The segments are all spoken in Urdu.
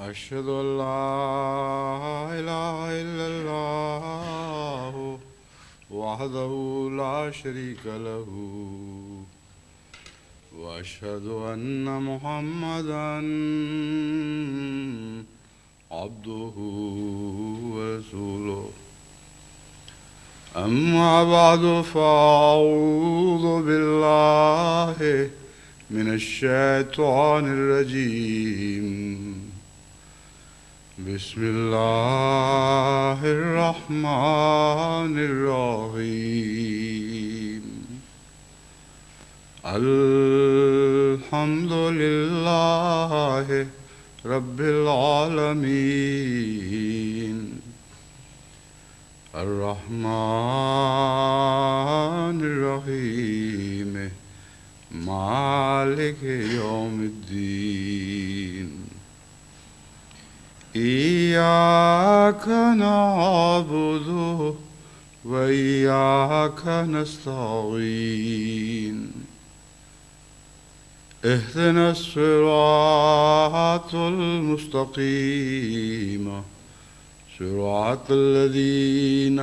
أشهد أن لا إله إلا الله وحده لا شريك له وأشهد أن محمدا عبده ورسوله أما بعد فأعوذ بالله من الشيطان الرجيم بسم الله الرحمن الرحيم الحمد لله رب العالمين الرحمن الرحيم مالك يوم الدين إياك نعبد وإياك نستعين اهدنا الصراط المستقيم صراط الذين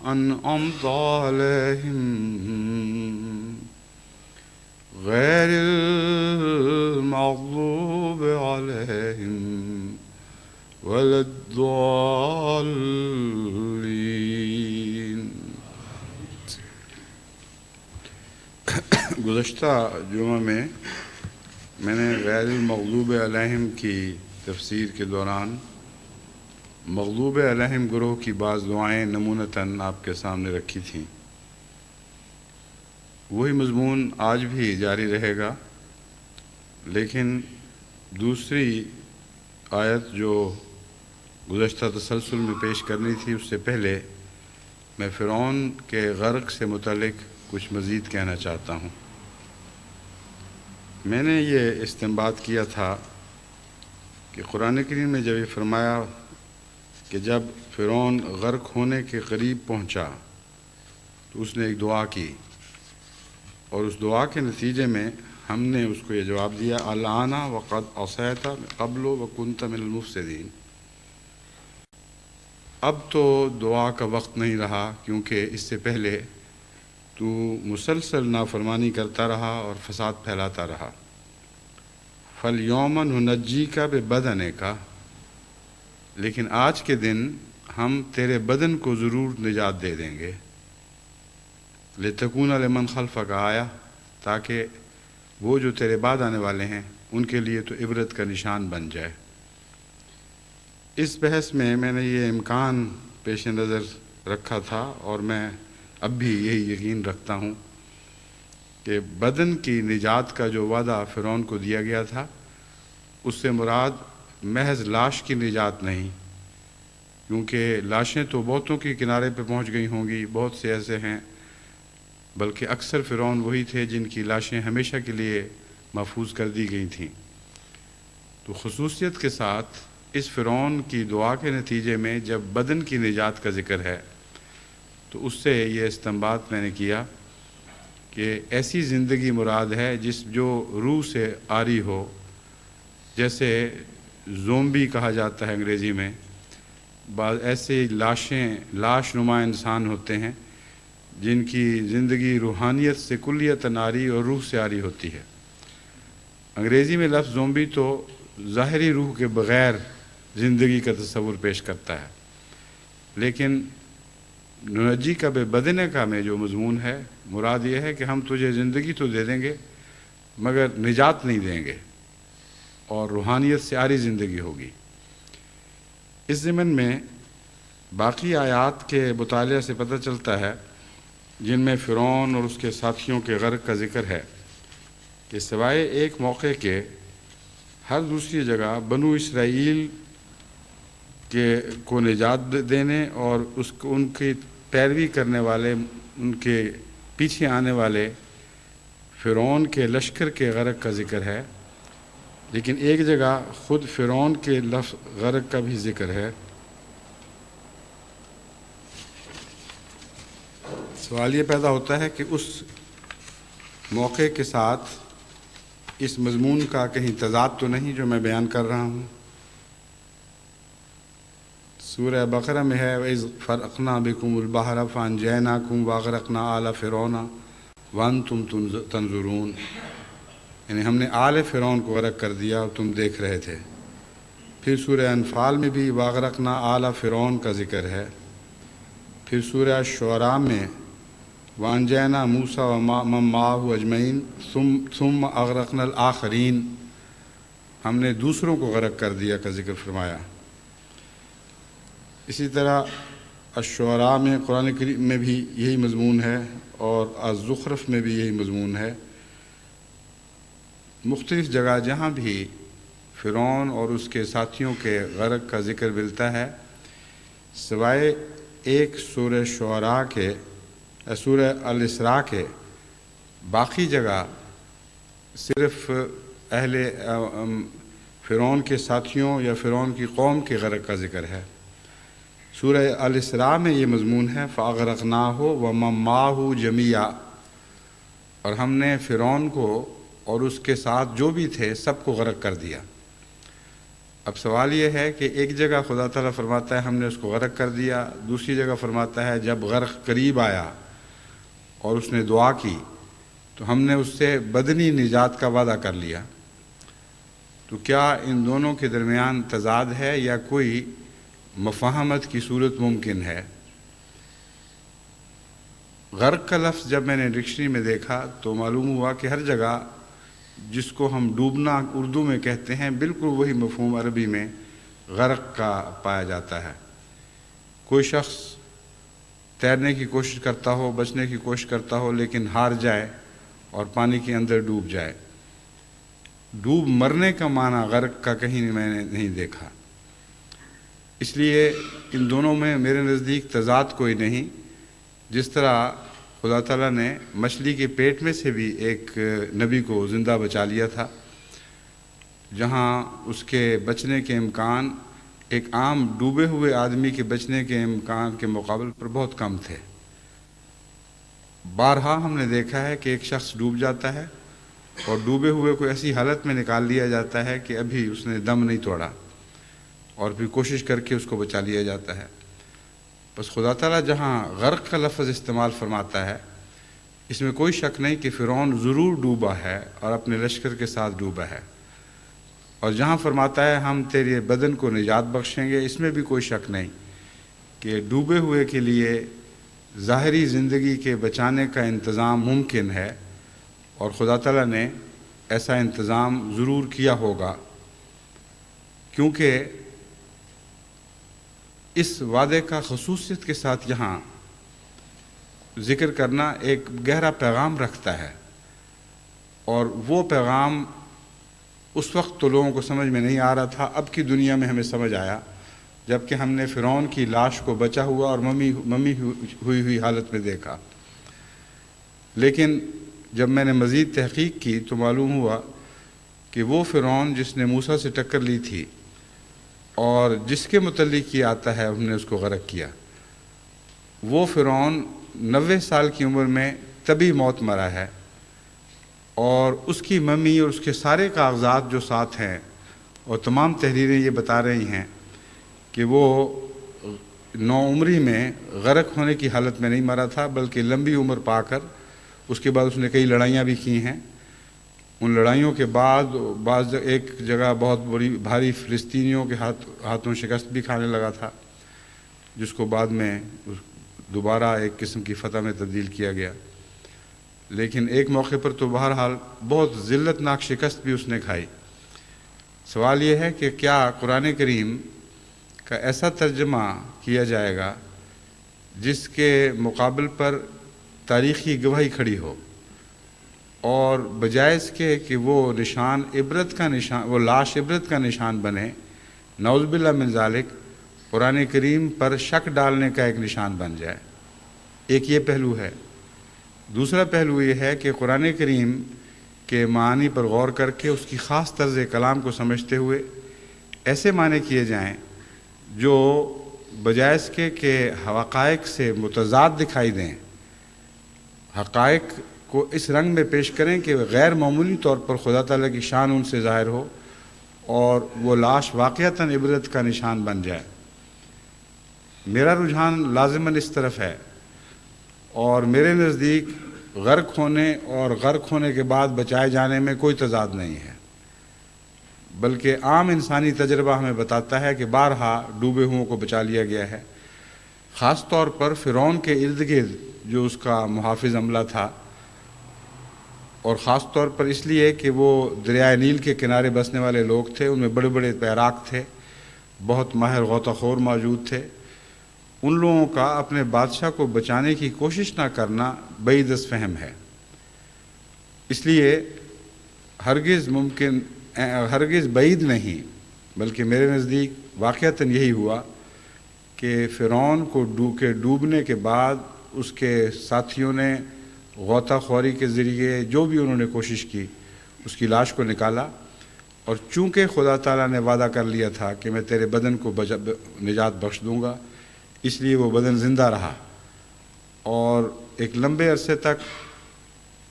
أنعمت عليهم غير المغضوب عليهم ولا الضالين. گزشتہ جمعہ میں نے غیر المغضوب علیہم کی تفسیر کے دوران مغضوب علیہم گروہ کی بعض دعائیں نمونتاً آپ کے سامنے رکھی تھیں. وہی مضمون آج بھی جاری رہے گا، لیکن دوسری آیت جو گزشتہ تسلسل میں پیش کرنی تھی اس سے پہلے میں فرعون کے غرق سے متعلق کچھ مزید کہنا چاہتا ہوں. میں نے یہ استنباط کیا تھا کہ قرآن کریم نے جب یہ فرمایا کہ جب فرعون غرق ہونے کے قریب پہنچا تو اس نے ایک دعا کی، اور اس دعا کے نتیجے میں ہم نے اس کو یہ جواب دیا الآن وقد عصیت قبل وکنت من المفسدین. اب تو دعا کا وقت نہیں رہا، کیونکہ اس سے پہلے تو مسلسل نافرمانی کرتا رہا اور فساد پھیلاتا رہا. فَالْيَوْمَ نُنَجِّيكَ بِبَدَنِكَ، لیکن آج کے دن ہم تیرے بدن کو ضرور نجات دے دیں گے. لِتَكُونَ لِمَنْ خَلْفَكَ آیَةً، تاکہ وہ جو تیرے بعد آنے والے ہیں ان کے لیے تو عبرت کا نشان بن جائے. اس بحث میں نے یہ امکان پیش نظر رکھا تھا، اور میں اب بھی یہی یقین رکھتا ہوں کہ بدن کی نجات کا جو وعدہ فرعون کو دیا گیا تھا اس سے مراد محض لاش کی نجات نہیں، کیونکہ لاشیں تو بہتوں کے کنارے پہ پہنچ گئی ہوں گی، بہت سے ایسے ہیں، بلکہ اکثر فرعون وہی تھے جن کی لاشیں ہمیشہ کے لیے محفوظ کر دی گئی تھیں. تو خصوصیت کے ساتھ اس فرعون کی دعا کے نتیجے میں جب بدن کی نجات کا ذکر ہے تو اس سے یہ استنباط میں نے کیا کہ ایسی زندگی مراد ہے جو روح سے عاری ہو، جیسے زومبی کہا جاتا ہے انگریزی میں. بعض ایسے لاش نما انسان ہوتے ہیں جن کی زندگی روحانیت سے کلیتاً عاری اور روح سے عاری ہوتی ہے. انگریزی میں لفظ زومبی تو ظاہری روح کے بغیر زندگی کا تصور پیش کرتا ہے، لیکن ننجی کا بے بدن کا میں جو مضمون ہے مراد یہ ہے کہ ہم تجھے زندگی تو دے دیں گے مگر نجات نہیں دیں گے، اور روحانیت سے عاری زندگی ہوگی. اس ضمن میں باقی آیات کے مطالعہ سے پتہ چلتا ہے جن میں فرعون اور اس کے ساتھیوں کے غرق کا ذکر ہے کہ سوائے ایک موقع کے ہر دوسری جگہ بنو اسرائیل کو نجات دینے اور ان کی پیروی کرنے والے، ان کے پیچھے آنے والے فرعون کے لشکر کے غرق کا ذکر ہے. لیکن ایک جگہ خود فرعون کے لفظ غرق کا بھی ذکر ہے. سوال یہ پیدا ہوتا ہے کہ اس موقع کے ساتھ اس مضمون کا کہیں تضاد تو نہیں جو میں بیان کر رہا ہوں. سورہ بقرہ میں ہے وَإِذْ فَرَقْنَا بِكُمُ الْبَحْرَ فَأَنْجَيْنَاكُمْ وَأَغْرَقْنَا آلَ فِرْعَوْنَ وَأَنْتُمْ تَنْظُرُونَ، یعنی ہم نے آل فرعون کو غرق کر دیا اور تم دیکھ رہے تھے۔ پھر سورہ انفال میں بھی وَأَغْرَقْنَا آلَ فِرْعَوْنَ کا ذکر ہے۔ پھر سورہ شعراء میں وَأَنْجَيْنَا مُوسَىٰ وَمَن مَّعَهُ أَجْمَعِينَ ثُمَّ أَغْرَقْنَا الْآخَرِينَ، ہم نے دوسروں کو غرق کر دیا کا ذکر فرمایا۔ اسی طرح الشعراء میں قرآن کریم میں بھی یہی مضمون ہے اور الزخرف میں بھی یہی مضمون ہے۔ مختلف جگہ جہاں بھی فرعون اور اس کے ساتھیوں کے غرق کا ذکر ملتا ہے، سوائے ایک سورہ شعراء کے سورہ الاسراء کے، باقی جگہ صرف اہل فرعون کے ساتھیوں یا فرعون کی قوم کے غرق کا ذکر ہے۔ سورہ الاسراء میں یہ مضمون ہے فَأَغْرَقْنَاهُ وَمَن مَّعَهُ جَمِيعًا، اور ہم نے فرعون کو اور اس کے ساتھ جو بھی تھے سب کو غرق کر دیا۔ اب سوال یہ ہے کہ ایک جگہ خدا تعالیٰ فرماتا ہے ہم نے اس کو غرق کر دیا، دوسری جگہ فرماتا ہے جب غرق قریب آیا اور اس نے دعا کی تو ہم نے اس سے بدنی نجات کا وعدہ کر لیا۔ تو کیا ان دونوں کے درمیان تضاد ہے یا کوئی مفاہمت کی صورت ممکن ہے؟ غرق کا لفظ جب میں نے ڈکشنری میں دیکھا تو معلوم ہوا کہ ہر جگہ جس کو ہم ڈوبنا اردو میں کہتے ہیں بالکل وہی مفہوم عربی میں غرق کا پایا جاتا ہے۔ کوئی شخص تیرنے کی کوشش کرتا ہو، بچنے کی کوشش کرتا ہو، لیکن ہار جائے اور پانی کے اندر ڈوب جائے۔ ڈوب مرنے کا معنی غرق کا کہیں میں نے نہیں دیکھا، اس لیے ان دونوں میں میرے نزدیک تضاد کوئی نہیں۔ جس طرح خدا تعالیٰ نے مچھلی کے پیٹ میں سے بھی ایک نبی کو زندہ بچا لیا تھا، جہاں اس کے بچنے کے امکان ایک عام ڈوبے ہوئے آدمی کے بچنے کے امکان کے مقابل پر بہت کم تھے۔ بارہا ہم نے دیکھا ہے کہ ایک شخص ڈوب جاتا ہے اور ڈوبے ہوئے کو ایسی حالت میں نکال لیا جاتا ہے کہ ابھی اس نے دم نہیں توڑا، اور پھر کوشش کر کے اس کو بچا لیا جاتا ہے۔ بس خدا تعالیٰ جہاں غرق کا لفظ استعمال فرماتا ہے، اس میں کوئی شک نہیں کہ فرعون ضرور ڈوبا ہے اور اپنے لشکر کے ساتھ ڈوبا ہے، اور جہاں فرماتا ہے ہم تیرے بدن کو نجات بخشیں گے، اس میں بھی کوئی شک نہیں کہ ڈوبے ہوئے کے لیے ظاہری زندگی کے بچانے کا انتظام ممکن ہے، اور خدا تعالیٰ نے ایسا انتظام ضرور کیا ہوگا، کیونکہ اس وعدے کا خصوصیت کے ساتھ یہاں ذکر کرنا ایک گہرا پیغام رکھتا ہے، اور وہ پیغام اس وقت تو لوگوں کو سمجھ میں نہیں آ رہا تھا، اب کی دنیا میں ہمیں سمجھ آیا جب کہ ہم نے فرعون کی لاش کو بچا ہوا اور ممی ہوئی حالت میں دیکھا۔ لیکن جب میں نے مزید تحقیق کی تو معلوم ہوا کہ وہ فرعون جس نے موسیٰ سے ٹکر لی تھی اور جس کے متعلق یہ آتا ہے ہم نے اس کو غرق کیا، وہ فرعون 90 سال کی عمر میں طبی موت مرا ہے، اور اس کی ممی اور اس کے سارے کاغذات جو ساتھ ہیں اور تمام تحریریں یہ بتا رہی ہیں کہ وہ نوعمری میں غرق ہونے کی حالت میں نہیں مرا تھا، بلکہ لمبی عمر پا کر اس کے بعد اس نے کئی لڑائیاں بھی کی ہیں۔ ان لڑائیوں کے بعد بعض ایک جگہ بہت بڑی بھاری فلسطینیوں کے ہاتھوں شکست بھی کھانے لگا تھا، جس کو بعد میں دوبارہ ایک قسم کی فتح میں تبدیل کیا گیا۔ لیکن ایک موقع پر تو بہرحال بہت ذلت ناک شکست بھی اس نے کھائی۔ سوال یہ ہے کہ کیا قرآن کریم کا ایسا ترجمہ کیا جائے گا جس کے مقابل پر تاریخی گواہی کھڑی ہو، اور بجائے اس کے کہ وہ نشان عبرت کا نشان، وہ لاش عبرت کا نشان بنے، نعوذ باللہ من ذالک قرآن کریم پر شک ڈالنے کا ایک نشان بن جائے۔ ایک یہ پہلو ہے۔ دوسرا پہلو یہ ہے کہ قرآن کریم کے معنی پر غور کر کے اس کی خاص طرز کلام کو سمجھتے ہوئے ایسے معنی کیے جائیں جو بجائے اس کے کہ حقائق سے متضاد دکھائی دیں، حقائق کو اس رنگ میں پیش کریں کہ غیر معمولی طور پر خدا تعالیٰ کی شان ان سے ظاہر ہو اور وہ لاش واقعتاً عبرت کا نشان بن جائے۔ میرا رجحان لازماً اس طرف ہے، اور میرے نزدیک غرق ہونے اور غرق ہونے کے بعد بچائے جانے میں کوئی تضاد نہیں ہے، بلکہ عام انسانی تجربہ ہمیں بتاتا ہے کہ بارہا ڈوبے ہوئوں کو بچا لیا گیا ہے، خاص طور پر فرعون کے ارد گرد جو اس کا محافظ عملہ تھا، اور خاص طور پر اس لیے کہ وہ دریائے نیل کے کنارے بسنے والے لوگ تھے، ان میں بڑے بڑے تیراک تھے، بہت ماہر غوطہ خور موجود تھے، ان لوگوں کا اپنے بادشاہ کو بچانے کی کوشش نہ کرنا بعید از فہم ہے۔ اس لیے ہرگز بعید نہیں، بلکہ میرے نزدیک واقعتاً یہی ہوا کہ فرعون کو ڈوبنے کے بعد اس کے ساتھیوں نے غوطہ خوری کے ذریعے جو بھی انہوں نے کوشش کی اس کی لاش کو نکالا، اور چونکہ خدا تعالیٰ نے وعدہ کر لیا تھا کہ میں تیرے بدن کو نجات بخش دوں گا، اس لیے وہ بدن زندہ رہا، اور ایک لمبے عرصے تک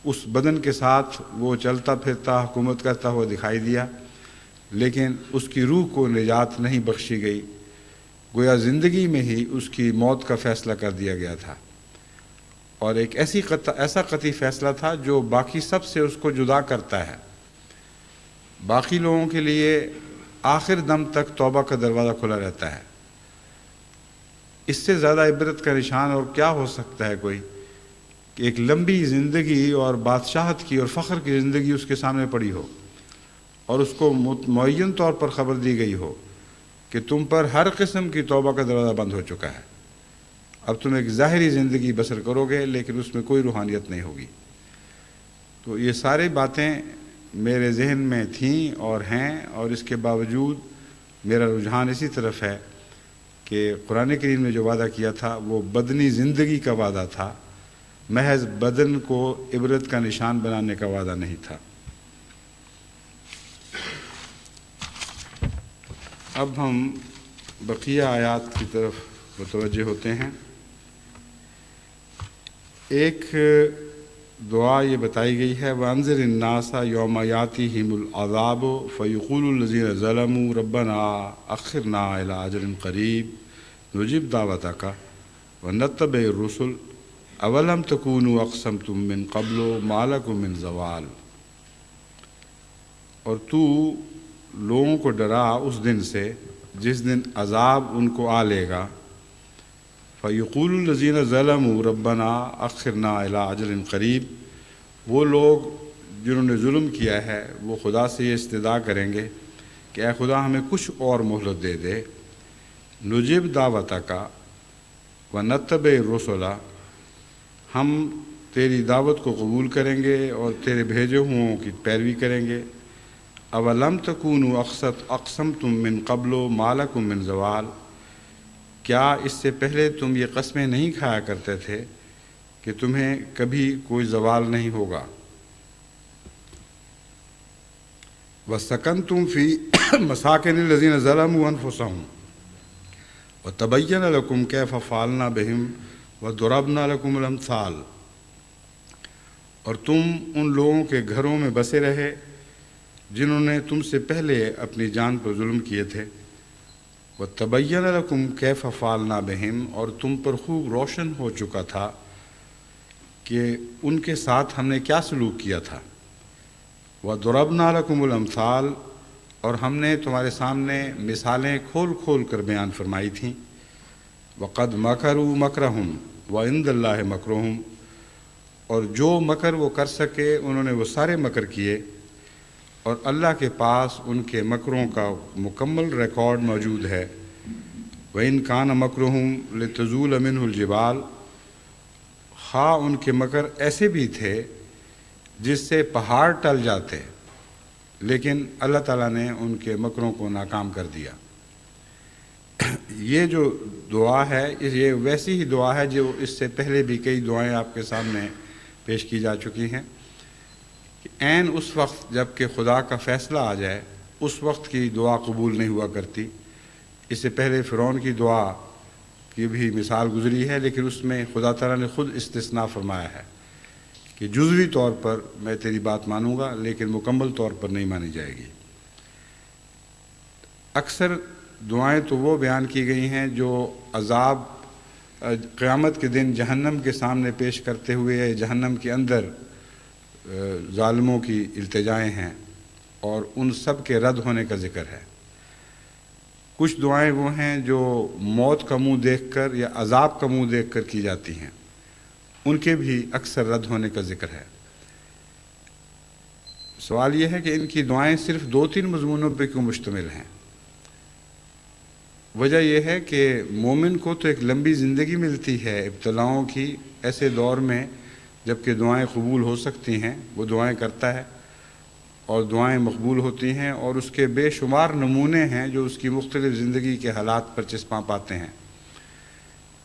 اس بدن کے ساتھ وہ چلتا پھرتا حکومت کرتا ہوا دکھائی دیا، لیکن اس کی روح کو نجات نہیں بخشی گئی، گویا زندگی میں ہی اس کی موت کا فیصلہ کر دیا گیا تھا، اور ایک ایسا قطعی فیصلہ تھا جو باقی سب سے اس کو جدا کرتا ہے۔ باقی لوگوں کے لیے آخر دم تک توبہ کا دروازہ کھلا رہتا ہے۔ اس سے زیادہ عبرت کا نشان اور کیا ہو سکتا ہے کوئی کہ ایک لمبی زندگی اور بادشاہت کی اور فخر کی زندگی اس کے سامنے پڑی ہو، اور اس کو معین طور پر خبر دی گئی ہو کہ تم پر ہر قسم کی توبہ کا دروازہ بند ہو چکا ہے، اب تم ایک ظاہری زندگی بسر کرو گے لیکن اس میں کوئی روحانیت نہیں ہوگی۔ تو یہ ساری باتیں میرے ذہن میں تھیں اور ہیں، اور اس کے باوجود میرا رجحان اسی طرف ہے کہ قرآن کریم نے جو وعدہ کیا تھا وہ بدنی زندگی کا وعدہ تھا، محض بدن کو عبرت کا نشان بنانے کا وعدہ نہیں تھا۔ اب ہم بقیہ آیات کی طرف متوجہ ہوتے ہیں۔ ایک دعا یہ بتائی گئی ہے، وَأَنذِرِ النَّاسَ يَوْمَ يَأْتِيهِمُ الْعَذَابُ فَيَقُولُ الَّذِينَ ظَلَمُوا رَبَّنَا أَخِّرْنَا إِلَىٰ أَجَلٍ قَرِيبٍ نُجِبْ دَعْوَتَكَ وَنَتَّبِعِ الرُّسُلَ أَوَلَمْ تَكُونُوا أَقْسَمْتُم مِّن قَبْلُ مَا لَكُم مِّن زَوَالٍ۔ اور تو لوگوں کو ڈرا اس دن سے جس دن عذاب ان کو آ لے گا، فَيَقُولُ الَّذِينَ ظَلَمُوا رَبَّنَا أَخِّرْنَا إِلَىٰ أَجَلٍ قَرِيبٍ، وہ لوگ جنہوں نے ظلم کیا ہے وہ خدا سے یہ استدعا کریں گے کہ اے خدا ہمیں کچھ اور مہلت دے دے، نجب دعوتک ونتبع الرسل، ہم تیری دعوت کو قبول کریں گے اور تیرے بھیجے ہوں کی پیروی کریں گے۔ اولم تکونوا اقسمتم من قبل ما لکم من زوال، کیا اس سے پہلے تم یہ قسمیں نہیں کھایا کرتے تھے کہ تمہیں کبھی کوئی زوال نہیں ہوگا؟ وَسَكَنْتُمْ فِي مَسَاكِنِ الَّذِينَ ظَلَمُوا أَنفُسَهُمْ وَتَبَيَّنَ لَكُمْ كَيْفَ فَعَلْنَا بِهِمْ وَضَرَبْنَا لَكُمُ الْأَمْثَالَ، اور تم ان لوگوں کے گھروں میں بسے رہے جنہوں نے تم سے پہلے اپنی جان پر ظلم کیے تھے، وَتَبَيَّنَ لَكُمْ كَيْفَ فَعَلْنَا بِهِمْ، اور تم پر خوب روشن ہو چکا تھا کہ ان کے ساتھ ہم نے کیا سلوک کیا تھا، وَضَرَبْنَا لَكُمُ الْأَمْثَالَ، اور ہم نے تمہارے سامنے مثالیں کھول کھول کر بیان فرمائی تھیں، وَقَدْ مَكَرُوا مَكْرَهُمْ وَعِندَ اللَّهِ مَكْرُهُمْ، اور جو مکر وہ کر سکے انہوں نے وہ سارے مکر کیے، اور اللہ کے پاس ان کے مکروں کا مکمل ریکارڈ موجود ہے۔ وَإِنْ كَانَ مَكْرُهُمْ لِتَزُولَ مِنْهُ الْجِبَالُ، خواہ ان کے مکر ایسے بھی تھے جس سے پہاڑ ٹل جاتے، لیکن اللہ تعالیٰ نے ان کے مکروں کو ناکام کر دیا۔ یہ جو دعا ہے یہ ویسی ہی دعا ہے جو اس سے پہلے بھی کئی دعائیں آپ کے سامنے پیش کی جا چکی ہیں کہ عین اس وقت جب کہ خدا کا فیصلہ آ جائے اس وقت کی دعا قبول نہیں ہوا کرتی۔ اس سے پہلے فرعون کی دعا کی بھی مثال گزری ہے، لیکن اس میں خدا تعالیٰ نے خود استثناء فرمایا ہے کہ جزوی طور پر میں تیری بات مانوں گا لیکن مکمل طور پر نہیں مانی جائے گی۔ اکثر دعائیں تو وہ بیان کی گئی ہیں جو عذاب قیامت کے دن جہنم کے سامنے پیش کرتے ہوئے جہنم کے اندر ظالموں کی التجائیں ہیں، اور ان سب کے رد ہونے کا ذکر ہے۔ کچھ دعائیں وہ ہیں جو موت کا منہ دیکھ کر یا عذاب کا منہ دیکھ کر کی جاتی ہیں، ان کے بھی اکثر رد ہونے کا ذکر ہے۔ سوال یہ ہے کہ ان کی دعائیں صرف 2-3 مضمونوں پہ کیوں مشتمل ہیں؟ وجہ یہ ہے کہ مومن کو تو ایک لمبی زندگی ملتی ہے ابتلاؤں کی، ایسے دور میں جب کہ دعائیں قبول ہو سکتی ہیں، وہ دعائیں کرتا ہے اور دعائیں مقبول ہوتی ہیں، اور اس کے بے شمار نمونے ہیں جو اس کی مختلف زندگی کے حالات پر چسپاں پاتے ہیں۔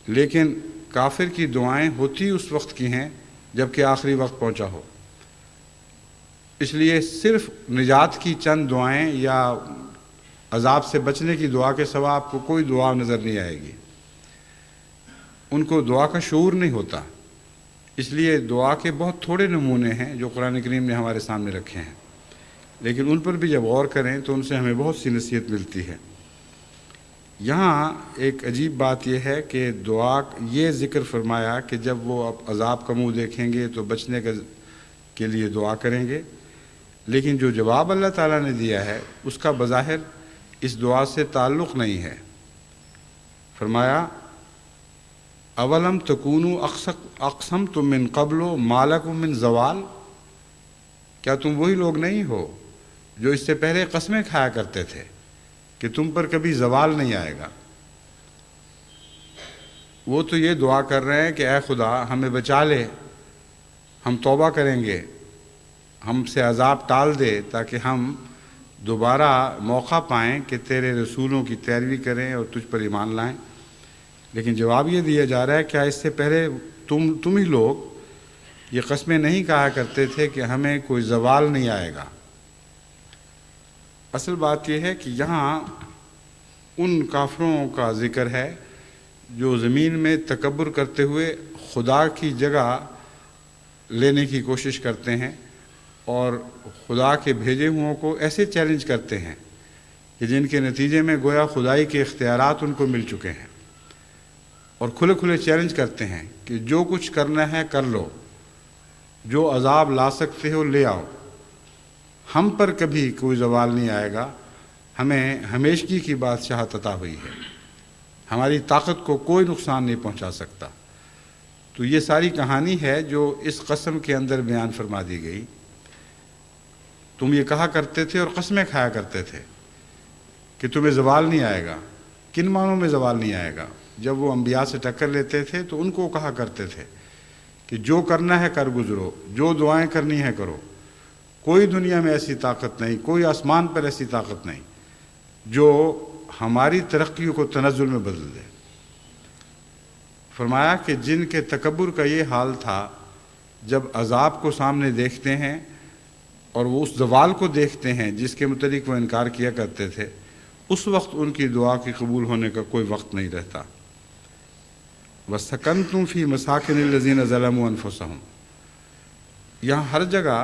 لیکن کافر کی دعائیں ہوتی اس وقت کی ہیں جب کہ آخری وقت پہنچا ہو، اس لیے صرف نجات کی چند دعائیں یا عذاب سے بچنے کی دعا کے سوا آپ کو کوئی دعا نظر نہیں آئے گی۔ ان کو دعا کا شعور نہیں ہوتا، اس لیے دعا کے بہت تھوڑے نمونے ہیں جو قرآن کریم نے ہمارے سامنے رکھے ہیں، لیکن ان پر بھی جب غور کریں تو ان سے ہمیں بہت سی نصیحت ملتی ہے۔ یہاں ایک عجیب بات یہ ہے کہ دعا یہ ذکر فرمایا کہ جب وہ اب عذاب کا منہ دیکھیں گے تو بچنے کے لیے دعا کریں گے، لیکن جو جواب اللہ تعالیٰ نے دیا ہے اس کا بظاہر اس دعا سے تعلق نہیں ہے۔ فرمایا اولم تکونوا اقسمتم من قبل ما لکم من زوال، کیا تم وہی لوگ نہیں ہو جو اس سے پہلے قسمیں کھایا کرتے تھے کہ تم پر کبھی زوال نہیں آئے گا؟ وہ تو یہ دعا کر رہے ہیں کہ اے خدا ہمیں بچا لے، ہم توبہ کریں گے، ہم سے عذاب ٹال دے تاکہ ہم دوبارہ موقع پائیں کہ تیرے رسولوں کی پیروی کریں اور تجھ پر ایمان لائیں۔ لیکن جواب یہ دیا جا رہا ہے کیا اس سے پہلے تم ہی لوگ یہ قسمیں نہیں کہا کرتے تھے کہ ہمیں کوئی زوال نہیں آئے گا؟ اصل بات یہ ہے کہ یہاں ان کافروں کا ذکر ہے جو زمین میں تکبر کرتے ہوئے خدا کی جگہ لینے کی کوشش کرتے ہیں اور خدا کے بھیجے ہوں کو ایسے چیلنج کرتے ہیں کہ جن کے نتیجے میں گویا خدائی کے اختیارات ان کو مل چکے ہیں، اور کھلے کھلے چیلنج کرتے ہیں کہ جو کچھ کرنا ہے کر لو، جو عذاب لا سکتے ہو لے آؤ، ہم پر کبھی کوئی زوال نہیں آئے گا، ہمیں ہمیشگی کی بادشاہت عطا ہوئی ہے، ہماری طاقت کو کوئی نقصان نہیں پہنچا سکتا۔ تو یہ ساری کہانی ہے جو اس قسم کے اندر بیان فرما دی گئی۔ تم یہ کہا کرتے تھے اور قسمیں کھایا کرتے تھے کہ تمہیں زوال نہیں آئے گا۔ کن معنوں میں زوال نہیں آئے گا؟ جب وہ انبیاء سے ٹکر لیتے تھے تو ان کو کہا کرتے تھے کہ جو کرنا ہے کر گزرو، جو دعائیں کرنی ہے کرو، کوئی دنیا میں ایسی طاقت نہیں، کوئی آسمان پر ایسی طاقت نہیں جو ہماری ترقیوں کو تنزل میں بدل دے۔ فرمایا کہ جن کے تکبر کا یہ حال تھا، جب عذاب کو سامنے دیکھتے ہیں اور وہ اس زوال کو دیکھتے ہیں جس کے متعلق وہ انکار کیا کرتے تھے، اس وقت ان کی دعا کی قبول ہونے کا کوئی وقت نہیں رہتا۔ وَسَكَنْتُمْ فِي مَسَاكِنِ الَّذِينَ ظَلَمُوا أَنفُسَهُمْ، یہاں ہر جگہ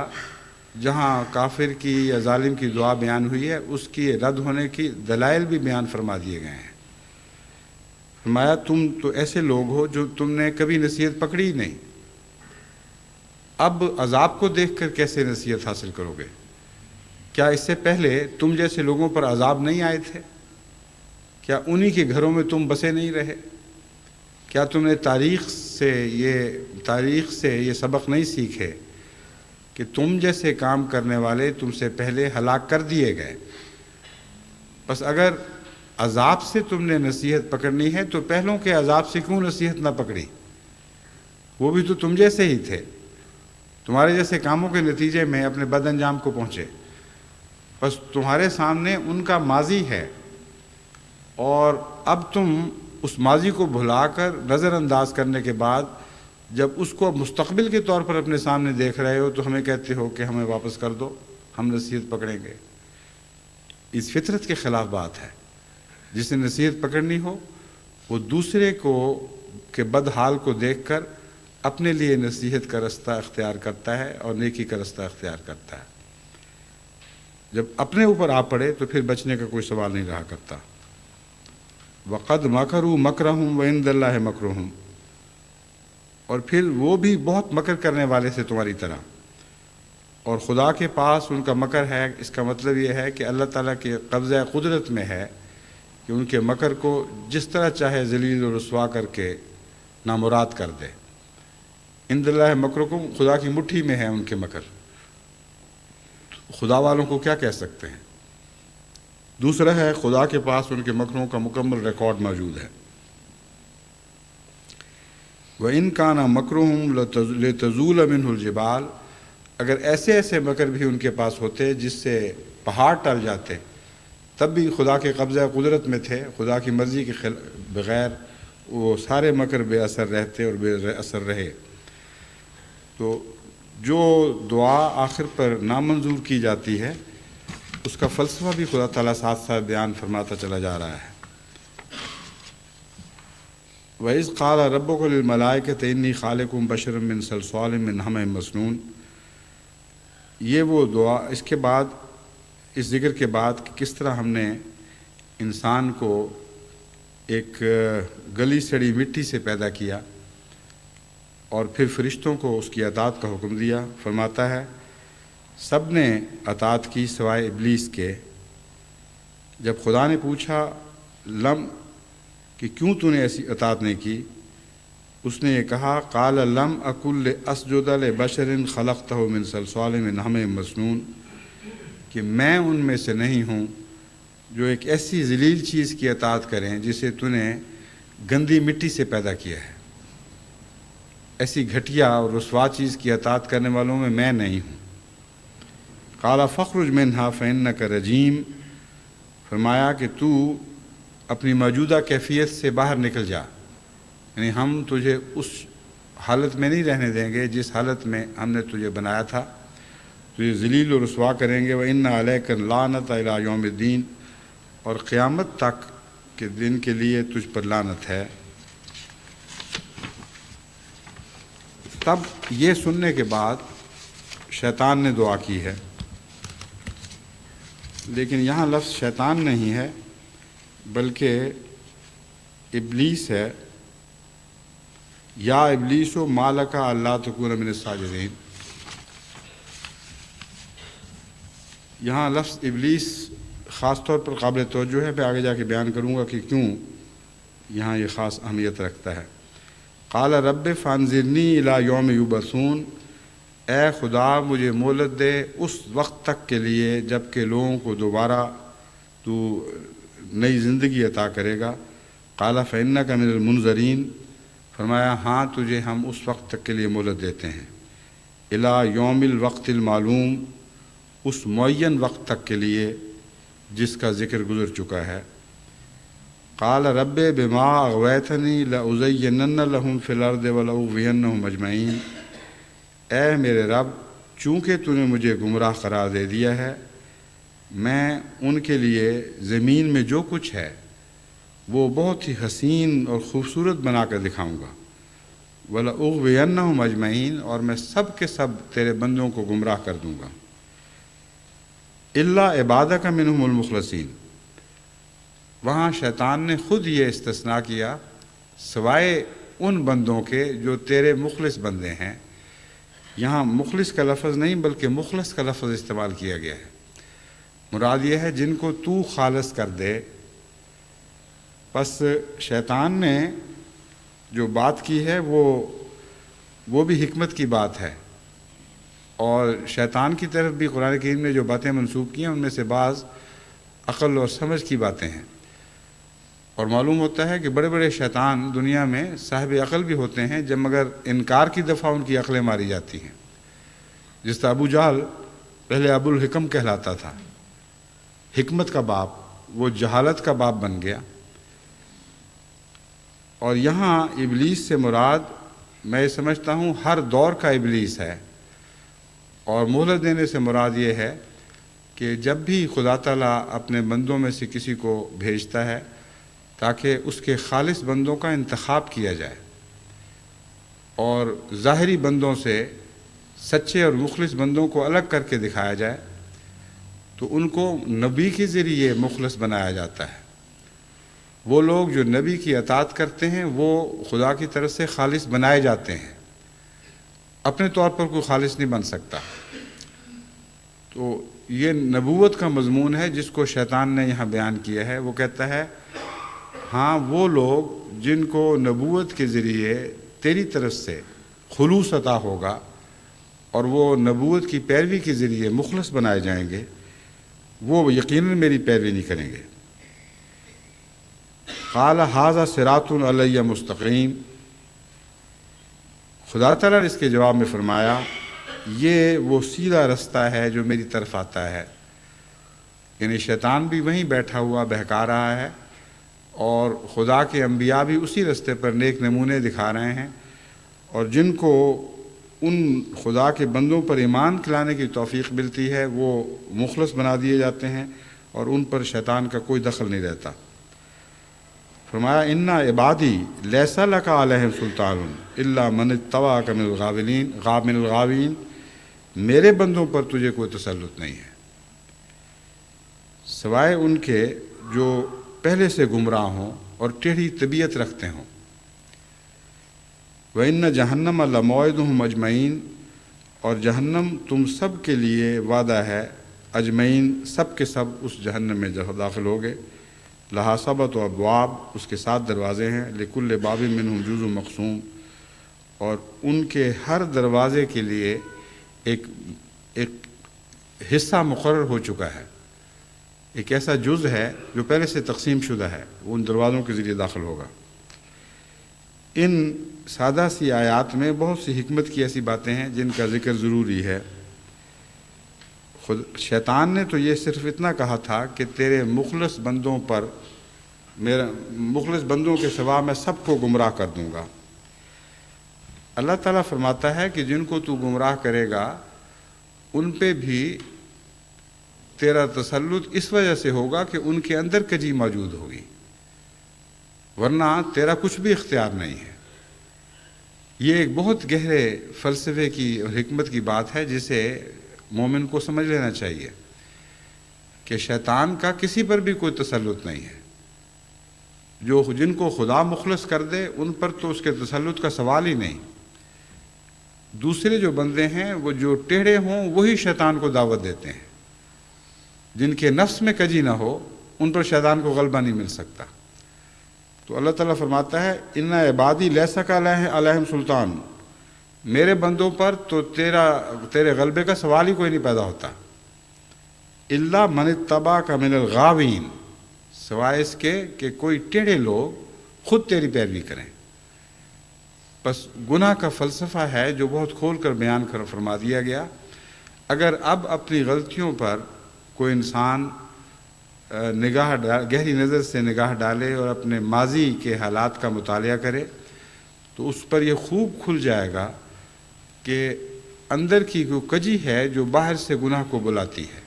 جہاں کافر کی یا ظالم کی دعا بیان ہوئی ہے اس کی رد ہونے کی دلائل بھی بیان فرما دیے گئے ہیں۔ فرمایا تم تو ایسے لوگ ہو جو تم نے کبھی نصیحت پکڑی ہی نہیں، اب عذاب کو دیکھ کر کیسے نصیحت حاصل کرو گے؟ کیا اس سے پہلے تم جیسے لوگوں پر عذاب نہیں آئے تھے؟ کیا انہی کے گھروں میں تم بسے نہیں رہے؟ کیا تم نے تاریخ سے یہ سبق نہیں سیکھے کہ تم جیسے کام کرنے والے تم سے پہلے ہلاک کر دیے گئے؟ بس اگر عذاب سے تم نے نصیحت پکڑنی ہے تو پہلوں کے عذاب سے کیوں نصیحت نہ پکڑی؟ وہ بھی تو تم جیسے ہی تھے، تمہارے جیسے کاموں کے نتیجے میں اپنے بد انجام کو پہنچے۔ بس تمہارے سامنے ان کا ماضی ہے، اور اب تم اس ماضی کو بھلا کر نظر انداز کرنے کے بعد جب اس کو مستقبل کے طور پر اپنے سامنے دیکھ رہے ہو تو ہمیں کہتے ہو کہ ہمیں واپس کر دو، ہم نصیحت پکڑیں گے۔ اس فطرت کے خلاف بات ہے۔ جسے نصیحت پکڑنی ہو وہ دوسرے کے بد حال کو دیکھ کر اپنے لیے نصیحت کا رستہ اختیار کرتا ہے اور نیکی کا رستہ اختیار کرتا ہے۔ جب اپنے اوپر آ پڑے تو پھر بچنے کا کوئی سوال نہیں رہا کرتا۔ وقد مکروا مکرہم وعند اللہ مکرہم، اور پھر وہ بھی بہت مکر کرنے والے تھے تمہاری طرح، اور خدا کے پاس ان کا مکر ہے۔ اس کا مطلب یہ ہے کہ اللہ تعالیٰ کے قبضہ قدرت میں ہے کہ ان کے مکر کو جس طرح چاہے ذلیل و رسوا کر کے نامراد کر دے۔ عند اللہ مکرکم، خدا کی مٹھی میں ہے ان کے مکر، خدا والوں کو کیا کہہ سکتے ہیں۔ دوسرا ہے خدا کے پاس ان کے مکروں کا مکمل ریکارڈ موجود ہے۔ وَإِن كَانَ مَكْرُهُمْ لِتَزُولَ مِنْهُ الْجِبَالُ، اگر ایسے ایسے مکر بھی ان کے پاس ہوتے جس سے پہاڑ ٹل جاتے، تب بھی خدا کے قبضہ قدرت میں تھے، خدا کی مرضی کے بغیر وہ سارے مکر بے اثر رہتے اور بے اثر رہے۔ تو جو دعا آخر پر نامنظور کی جاتی ہے اس کا فلسفہ بھی خدا تعالیٰ ساتھ ساتھ بیان فرماتا چلا جا رہا ہے۔ وَإِذْ قَالَ رَبُّكَ لِلْمَلَائِكَةِ إِنِّي خَالِقٌ بَشَرًا مِّن صَلْصَالٍ مِّنْ حَمَإٍ مَّسْنُونٍ، یہ وہ دعا اس کے بعد، اس ذکر کے بعد کہ کس طرح ہم نے انسان کو ایک گلی سڑی مٹی سے پیدا کیا اور پھر فرشتوں کو اس کی اطاعت کا حکم دیا۔ فرماتا ہے سب نے اطاعت کی سوائے ابلیس کے۔ جب خدا نے پوچھا لم کہ کیوں تو نے ایسی اطاعت نہیں کی، اس نے یہ کہا قال لم اکن لاسجد لبشر خلقتہ من صلصال من حمأ مسنون، کہ میں ان میں سے نہیں ہوں جو ایک ایسی ذلیل چیز کی اطاعت کریں جسے تو نے گندی مٹی سے پیدا کیا ہے۔ ایسی گھٹیا اور رسوا چیز کی اطاعت کرنے والوں میں نہیں ہوں۔ قال فاخرج منها فإنك رجیم، فرمایا کہ تو اپنی موجودہ کیفیت سے باہر نکل جا، یعنی ہم تجھے اس حالت میں نہیں رہنے دیں گے جس حالت میں ہم نے تجھے بنایا تھا، تجھے ذلیل و رسوا کریں گے۔ وَإِنَّ عَلَيْكَ اللَّعْنَةَ إِلَىٰ يَوْمِ الدِّينِ، اور قیامت تک کے دن کے لیے تجھ پر لعنت ہے۔ تب یہ سننے کے بعد شیطان نے دعا کی ہے، لیکن یہاں لفظ شیطان نہیں ہے بلکہ ابلیس ہے۔ یا ابلیس و مالک اللہ تکون من الساجدین، یہاں لفظ ابلیس خاص طور پر قابل توجہ ہے، میں آگے جا کے بیان کروں گا کہ کیوں یہاں یہ خاص اہمیت رکھتا ہے۔ قال رب فانظرنی الی یوم یبعثون، اے خدا مجھے مہلت دے اس وقت تک کے لیے جب کہ لوگوں کو دوبارہ تو نئی زندگی عطا کرے گا۔ قال فإنک من المنظرین، فرمایا ہاں تجھے ہم اس وقت تک کے لیے مہلت دیتے ہیں۔ الی یوم الوقت المعلوم، اس معین وقت تک کے لیے جس کا ذکر گزر چکا ہے۔ قال رب بما اغویتنی لأزینن لہم فی الارض ولأغوینہم اجمعین، اے میرے رب چونکہ تو نے مجھے گمراہ قرار دے دیا ہے، میں ان کے لیے زمین میں جو کچھ ہے وہ بہت ہی حسین اور خوبصورت بنا کر دکھاؤں گا۔ وَلَأُغْوِيَنَّهُمْ أَجْمَعِينَ، اور میں سب کے سب تیرے بندوں کو گمراہ کر دوں گا۔ إِلَّا عِبَادَكَ مِنْهُمُ الْمُخْلَصِينَ، وہاں شیطان نے خود یہ استثناء کیا سوائے ان بندوں کے جو تیرے مخلص بندے ہیں۔ یہاں مخلص کا لفظ نہیں بلکہ مخلص کا لفظ استعمال کیا گیا ہے۔ مراد یہ ہے جن کو تو خالص کر دے۔ بس شیطان نے جو بات کی ہے وہ بھی حکمت کی بات ہے، اور شیطان کی طرف بھی قرآن کریم نے جو باتیں منسوب کی ہیں ان میں سے بعض عقل اور سمجھ کی باتیں ہیں، اور معلوم ہوتا ہے کہ بڑے بڑے شیطان دنیا میں صاحب عقل بھی ہوتے ہیں جب مگر انکار کی دفعہ ان کی عقلیں ماری جاتی ہیں۔ جس طرح ابو جہل پہلے ابو الحکم کہلاتا تھا، حکمت کا باپ، وہ جہالت کا باپ بن گیا۔ اور یہاں ابلیس سے مراد میں سمجھتا ہوں ہر دور کا ابلیس ہے، اور مہلت دینے سے مراد یہ ہے کہ جب بھی خدا تعالیٰ اپنے بندوں میں سے کسی کو بھیجتا ہے تاکہ اس کے خالص بندوں کا انتخاب کیا جائے اور ظاہری بندوں سے سچے اور مخلص بندوں کو الگ کر کے دکھایا جائے، تو ان کو نبی کے ذریعے مخلص بنایا جاتا ہے، وہ لوگ جو نبی کی اطاعت کرتے ہیں وہ خدا کی طرف سے خالص بنائے جاتے ہیں، اپنے طور پر کوئی خالص نہیں بن سکتا۔ تو یہ نبوت کا مضمون ہے جس کو شیطان نے یہاں بیان کیا ہے۔ وہ کہتا ہے ہاں وہ لوگ جن کو نبوت کے ذریعے تیری طرف سے خلوص عطا ہوگا اور وہ نبوت کی پیروی کے ذریعے مخلص بنائے جائیں گے، وہ یقیناً میری پیروی نہیں کریں گے۔ قال ھذا صراط علی مستقیم، خدا تعالیٰ نے اس کے جواب میں فرمایا یہ وہ سیدھا رستہ ہے جو میری طرف آتا ہے۔ یعنی شیطان بھی وہیں بیٹھا ہوا بہکا رہا ہے اور خدا کے انبیاء بھی اسی رستے پر نیک نمونے دکھا رہے ہیں، اور جن کو ان خدا کے بندوں پر ایمان لانے کی توفیق ملتی ہے وہ مخلص بنا دیے جاتے ہیں اور ان پر شیطان کا کوئی دخل نہیں رہتا۔ فرمایا ان عبادی لیس لک علیہم سلطان الا من اتبعک من الغاوین، میرے بندوں پر تجھے کوئی تسلط نہیں ہے سوائے ان کے جو پہلے سے گمراہ ہوں اور ٹیڑھی طبیعت رکھتے ہوں۔ وَإِنَّ جَهَنَّمَ لَمَوْعِدُهُمْ أَجْمَعِينَ، اور جہنم تم سب کے لیے وعدہ ہے، اجمعین سب کے سب اس جہنم میں داخل ہوگے۔ لہا سبعۃ ابواب، اس کے 7 دروازے ہیں، لکل باب منہم جزء مقسوم، اور ان کے ہر دروازے کے لیے ایک حصہ مقرر ہو چکا ہے، ایک ایسا جز ہے جو پہلے سے تقسیم شدہ ہے، وہ ان دروازوں کے ذریعے داخل ہوگا۔ ان سادہ سی آیات میں بہت سی حکمت کی ایسی باتیں ہیں جن کا ذکر ضروری ہے۔ شیطان نے تو یہ صرف اتنا کہا تھا کہ تیرے مخلص بندوں پر، میرا مخلص بندوں کے سوا میں سب کو گمراہ کر دوں گا۔ اللہ تعالیٰ فرماتا ہے کہ جن کو تو گمراہ کرے گا ان پہ بھی تیرا تسلط اس وجہ سے ہوگا کہ ان کے اندر کجی موجود ہوگی، ورنہ تیرا کچھ بھی اختیار نہیں ہے۔ یہ ایک بہت گہرے فلسفے کی اور حکمت کی بات ہے جسے مومن کو سمجھ لینا چاہیے کہ شیطان کا کسی پر بھی کوئی تسلط نہیں ہے۔ جن کو خدا مخلص کر دے ان پر تو اس کے تسلط کا سوال ہی نہیں۔ دوسرے جو بندے ہیں وہ جو ٹیڑھے ہوں وہی شیطان کو دعوت دیتے ہیں، جن کے نفس میں کجی نہ ہو ان پر شیطان کو غلبہ نہیں مل سکتا۔ تو اللہ تعالیٰ فرماتا ہے ان عبادی لیس لک علیہم سلطان، میرے بندوں پر تو تیرے غلبے کا سوال ہی کوئی نہیں پیدا ہوتا۔ الا من اتبعک من الغاوین، سوائے اس کے کہ کوئی ٹیڑھے لوگ خود تیری پیروی کریں۔ بس گناہ کا فلسفہ ہے جو بہت کھول کر بیان فرما دیا گیا۔ اگر اب اپنی غلطیوں پر کوئی انسان گہری نظر سے نگاہ ڈالے اور اپنے ماضی کے حالات کا مطالعہ کرے تو اس پر یہ خوب کھل جائے گا کہ اندر کی وہ کجی ہے جو باہر سے گناہ کو بلاتی ہے۔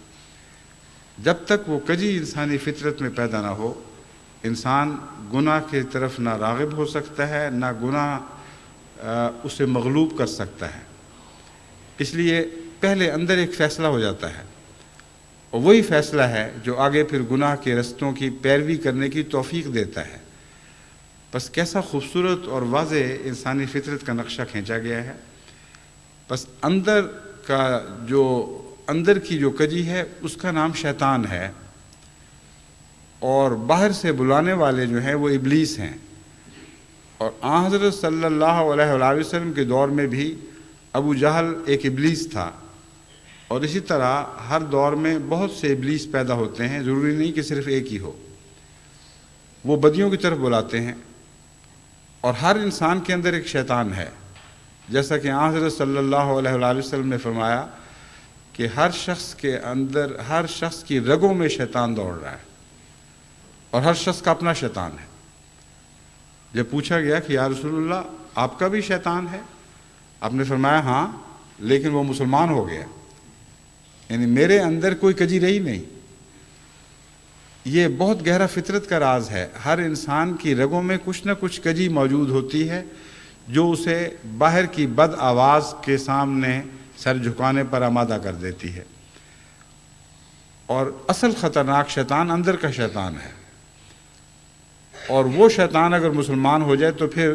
جب تک وہ کجی انسانی فطرت میں پیدا نہ ہو انسان گناہ کی طرف نہ راغب ہو سکتا ہے، نہ گناہ اسے مغلوب کر سکتا ہے۔ اس لیے پہلے اندر ایک فیصلہ ہو جاتا ہے، اور وہی فیصلہ ہے جو آگے پھر گناہ کے رستوں کی پیروی کرنے کی توفیق دیتا ہے۔ بس کیسا خوبصورت اور واضح انسانی فطرت کا نقشہ کھینچا گیا ہے۔ بس اندر کی جو کجی ہے اس کا نام شیطان ہے، اور باہر سے بلانے والے جو ہیں وہ ابلیس ہیں۔ اور آن حضرت صلی اللہ علیہ وآلہ وسلم کے دور میں بھی ابو جہل ایک ابلیس تھا، اور اسی طرح ہر دور میں بہت سے ابلیس پیدا ہوتے ہیں، ضروری نہیں کہ صرف ایک ہی ہو۔ وہ بدیوں کی طرف بلاتے ہیں، اور ہر انسان کے اندر ایک شیطان ہے، جیسا کہ آن حضرت صلی اللہ علیہ وآلہ وسلم نے فرمایا کہ ہر شخص کے اندر، ہر شخص کی رگوں میں شیطان دوڑ رہا ہے، اور ہر شخص کا اپنا شیطان ہے۔ جب پوچھا گیا کہ یا رسول اللہ آپ کا بھی شیطان ہے؟ آپ نے فرمایا ہاں، لیکن وہ مسلمان ہو گیا، یعنی میرے اندر کوئی کجی رہی نہیں۔ یہ بہت گہرا فطرت کا راز ہے۔ ہر انسان کی رگوں میں کچھ نہ کچھ کجی موجود ہوتی ہے جو اسے باہر کی بد آواز کے سامنے سر جھکانے پر آمادہ کر دیتی ہے، اور اصل خطرناک شیطان اندر کا شیطان ہے۔ اور وہ شیطان اگر مسلمان ہو جائے تو پھر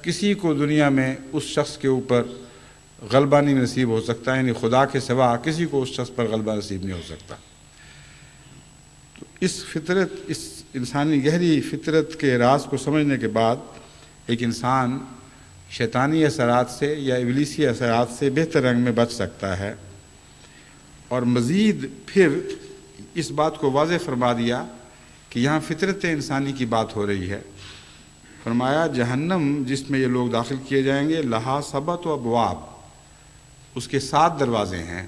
کسی کو دنیا میں اس شخص کے اوپر غلبہ نہیں نصیب ہو سکتا، یعنی خدا کے سوا کسی کو اس شخص پر غلبہ نصیب نہیں ہو سکتا۔ تو اس فطرت، اس انسانی گہری فطرت کے راز کو سمجھنے کے بعد ایک انسان شیطانی اثرات سے یا ابلیسی اثرات سے بہتر رنگ میں بچ سکتا ہے۔ اور مزید پھر اس بات کو واضح فرما دیا کہ یہاں فطرت انسانی کی بات ہو رہی ہے۔ فرمایا جہنم جس میں یہ لوگ داخل کیے جائیں گے، لہا سبت و ابواب، اس کے 7 دروازے ہیں۔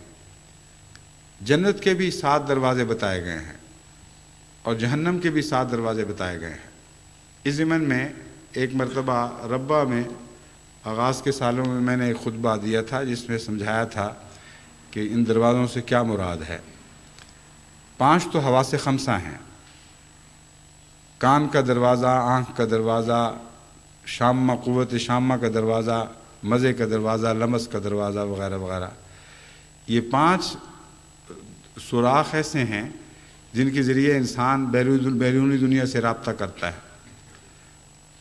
جنت کے بھی 7 دروازے بتائے گئے ہیں اور جہنم کے بھی 7 دروازے بتائے گئے ہیں۔ اس ضمن میں ایک مرتبہ ربہ میں آغاز کے سالوں میں نے ایک خطبہ دیا تھا جس میں سمجھایا تھا کہ ان دروازوں سے کیا مراد ہے۔ 5 تو حواس خمسہ ہیں، کان کا دروازہ، آنکھ کا دروازہ، شامہ، قوت شامہ کا دروازہ، مزے کا دروازہ، لمس کا دروازہ وغیرہ وغیرہ۔ یہ 5 سوراخ ایسے ہیں جن کے ذریعے انسان بیرونی دنیا سے رابطہ کرتا ہے۔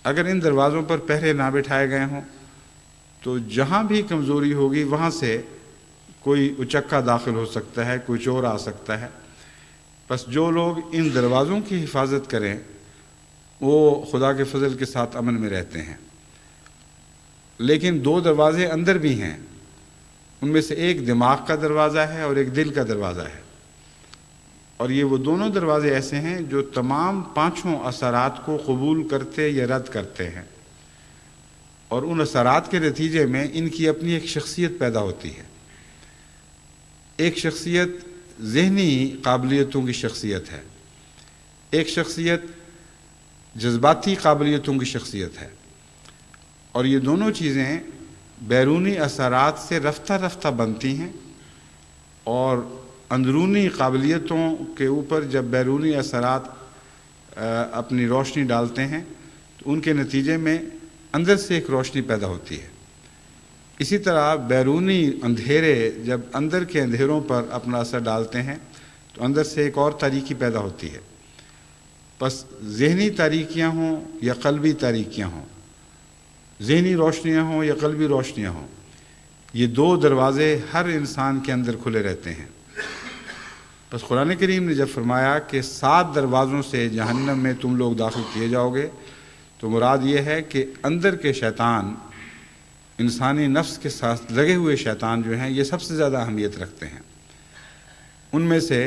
اگر ان دروازوں پر پہرے نہ بٹھائے گئے ہوں تو جہاں بھی کمزوری ہوگی وہاں سے کوئی اچکا داخل ہو سکتا ہے، کوئی چور آ سکتا ہے۔ بس جو لوگ ان دروازوں کی حفاظت کریں وہ خدا کے فضل کے ساتھ امن میں رہتے ہیں۔ لیکن 2 دروازے اندر بھی ہیں، ان میں سے ایک دماغ کا دروازہ ہے اور ایک دل کا دروازہ ہے، اور یہ وہ دونوں دروازے ایسے ہیں جو تمام 5 اثرات کو قبول کرتے یا رد کرتے ہیں، اور ان اثرات کے نتیجے میں ان کی اپنی ایک شخصیت پیدا ہوتی ہے۔ ایک شخصیت ذہنی قابلیتوں کی شخصیت ہے، ایک شخصیت جذباتی قابلیتوں کی شخصیت ہے، اور یہ دونوں چیزیں بیرونی اثرات سے رفتہ رفتہ بنتی ہیں، اور اندرونی قابلیتوں کے اوپر جب بیرونی اثرات اپنی روشنی ڈالتے ہیں تو ان کے نتیجے میں اندر سے ایک روشنی پیدا ہوتی ہے۔ اسی طرح بیرونی اندھیرے جب اندر کے اندھیروں پر اپنا اثر ڈالتے ہیں تو اندر سے ایک اور تاریکی پیدا ہوتی ہے۔ بس ذہنی تاریکیاں ہوں یا قلبی تاریکیاں ہوں، ذہنی روشنیاں ہوں یا قلبی روشنیاں ہوں، یہ 2 دروازے ہر انسان کے اندر کھلے رہتے ہیں۔ بس قرآن کریم نے جب فرمایا کہ 7 دروازوں سے جہنم میں تم لوگ داخل کیے جاؤ گے تو مراد یہ ہے کہ اندر کے شیطان، انسانی نفس کے ساتھ لگے ہوئے شیطان جو ہیں یہ سب سے زیادہ اہمیت رکھتے ہیں۔ ان میں سے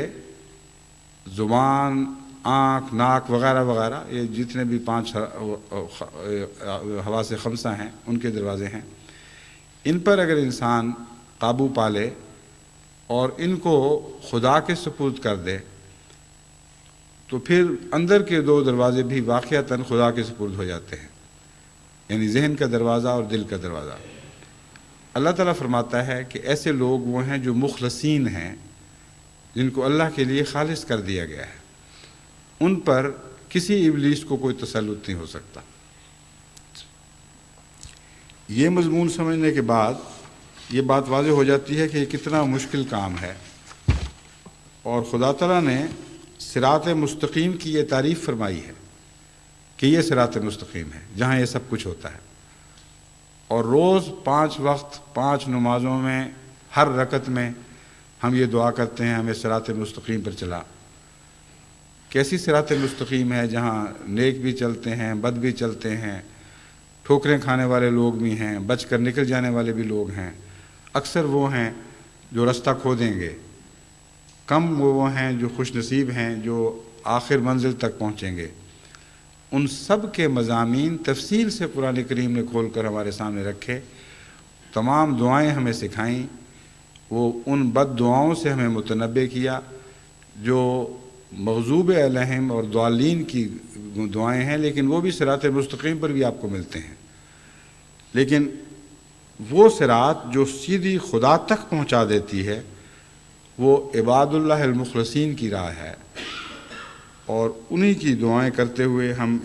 زبان، آنکھ، ناک وغیرہ وغیرہ، یہ جتنے بھی 5 حواس خمسہ ہیں ان کے دروازے ہیں۔ ان پر اگر انسان قابو پا لے اور ان کو خدا کے سپرد کر دے تو پھر اندر کے 2 دروازے بھی واقعتاً خدا کے سپرد ہو جاتے ہیں، یعنی ذہن کا دروازہ اور دل کا دروازہ۔ اللہ تعالیٰ فرماتا ہے کہ ایسے لوگ وہ ہیں جو مخلصین ہیں، جن کو اللہ کے لیے خالص کر دیا گیا ہے، ان پر کسی ابلیس کو کوئی تسلط نہیں ہو سکتا۔ یہ مضمون سمجھنے کے بعد یہ بات واضح ہو جاتی ہے کہ یہ کتنا مشکل کام ہے، اور خدا تعالیٰ نے صراط مستقیم کی یہ تعریف فرمائی ہے کہ یہ صراط مستقیم ہے جہاں یہ سب کچھ ہوتا ہے، اور روز 5 وقت 5 نمازوں میں ہر رکعت میں ہم یہ دعا کرتے ہیں ہمیں صراط مستقیم پر چلا۔ کیسی صراط مستقیم ہے جہاں نیک بھی چلتے ہیں، بد بھی چلتے ہیں، ٹھوکریں کھانے والے لوگ بھی ہیں، بچ کر نکل جانے والے بھی لوگ ہیں۔ اکثر وہ ہیں جو رستہ کھو دیں گے، کم وہ ہیں جو خوش نصیب ہیں جو آخر منزل تک پہنچیں گے۔ ان سب کے مضامین تفصیل سے قرآن کریم نے کھول کر ہمارے سامنے رکھے، تمام دعائیں ہمیں سکھائیں، وہ ان بد دعاؤں سے ہمیں متنبع کیا جو مغضوب علیہم اور ضالین کی دعائیں ہیں، لیکن وہ بھی صراط مستقیم پر بھی آپ کو ملتے ہیں۔ لیکن وہ صراط جو سیدھی خدا تک پہنچا دیتی ہے وہ عباد اللہ المخلصین کی راہ ہے، اور انہی کی دعائیں کرتے ہوئے ہمیں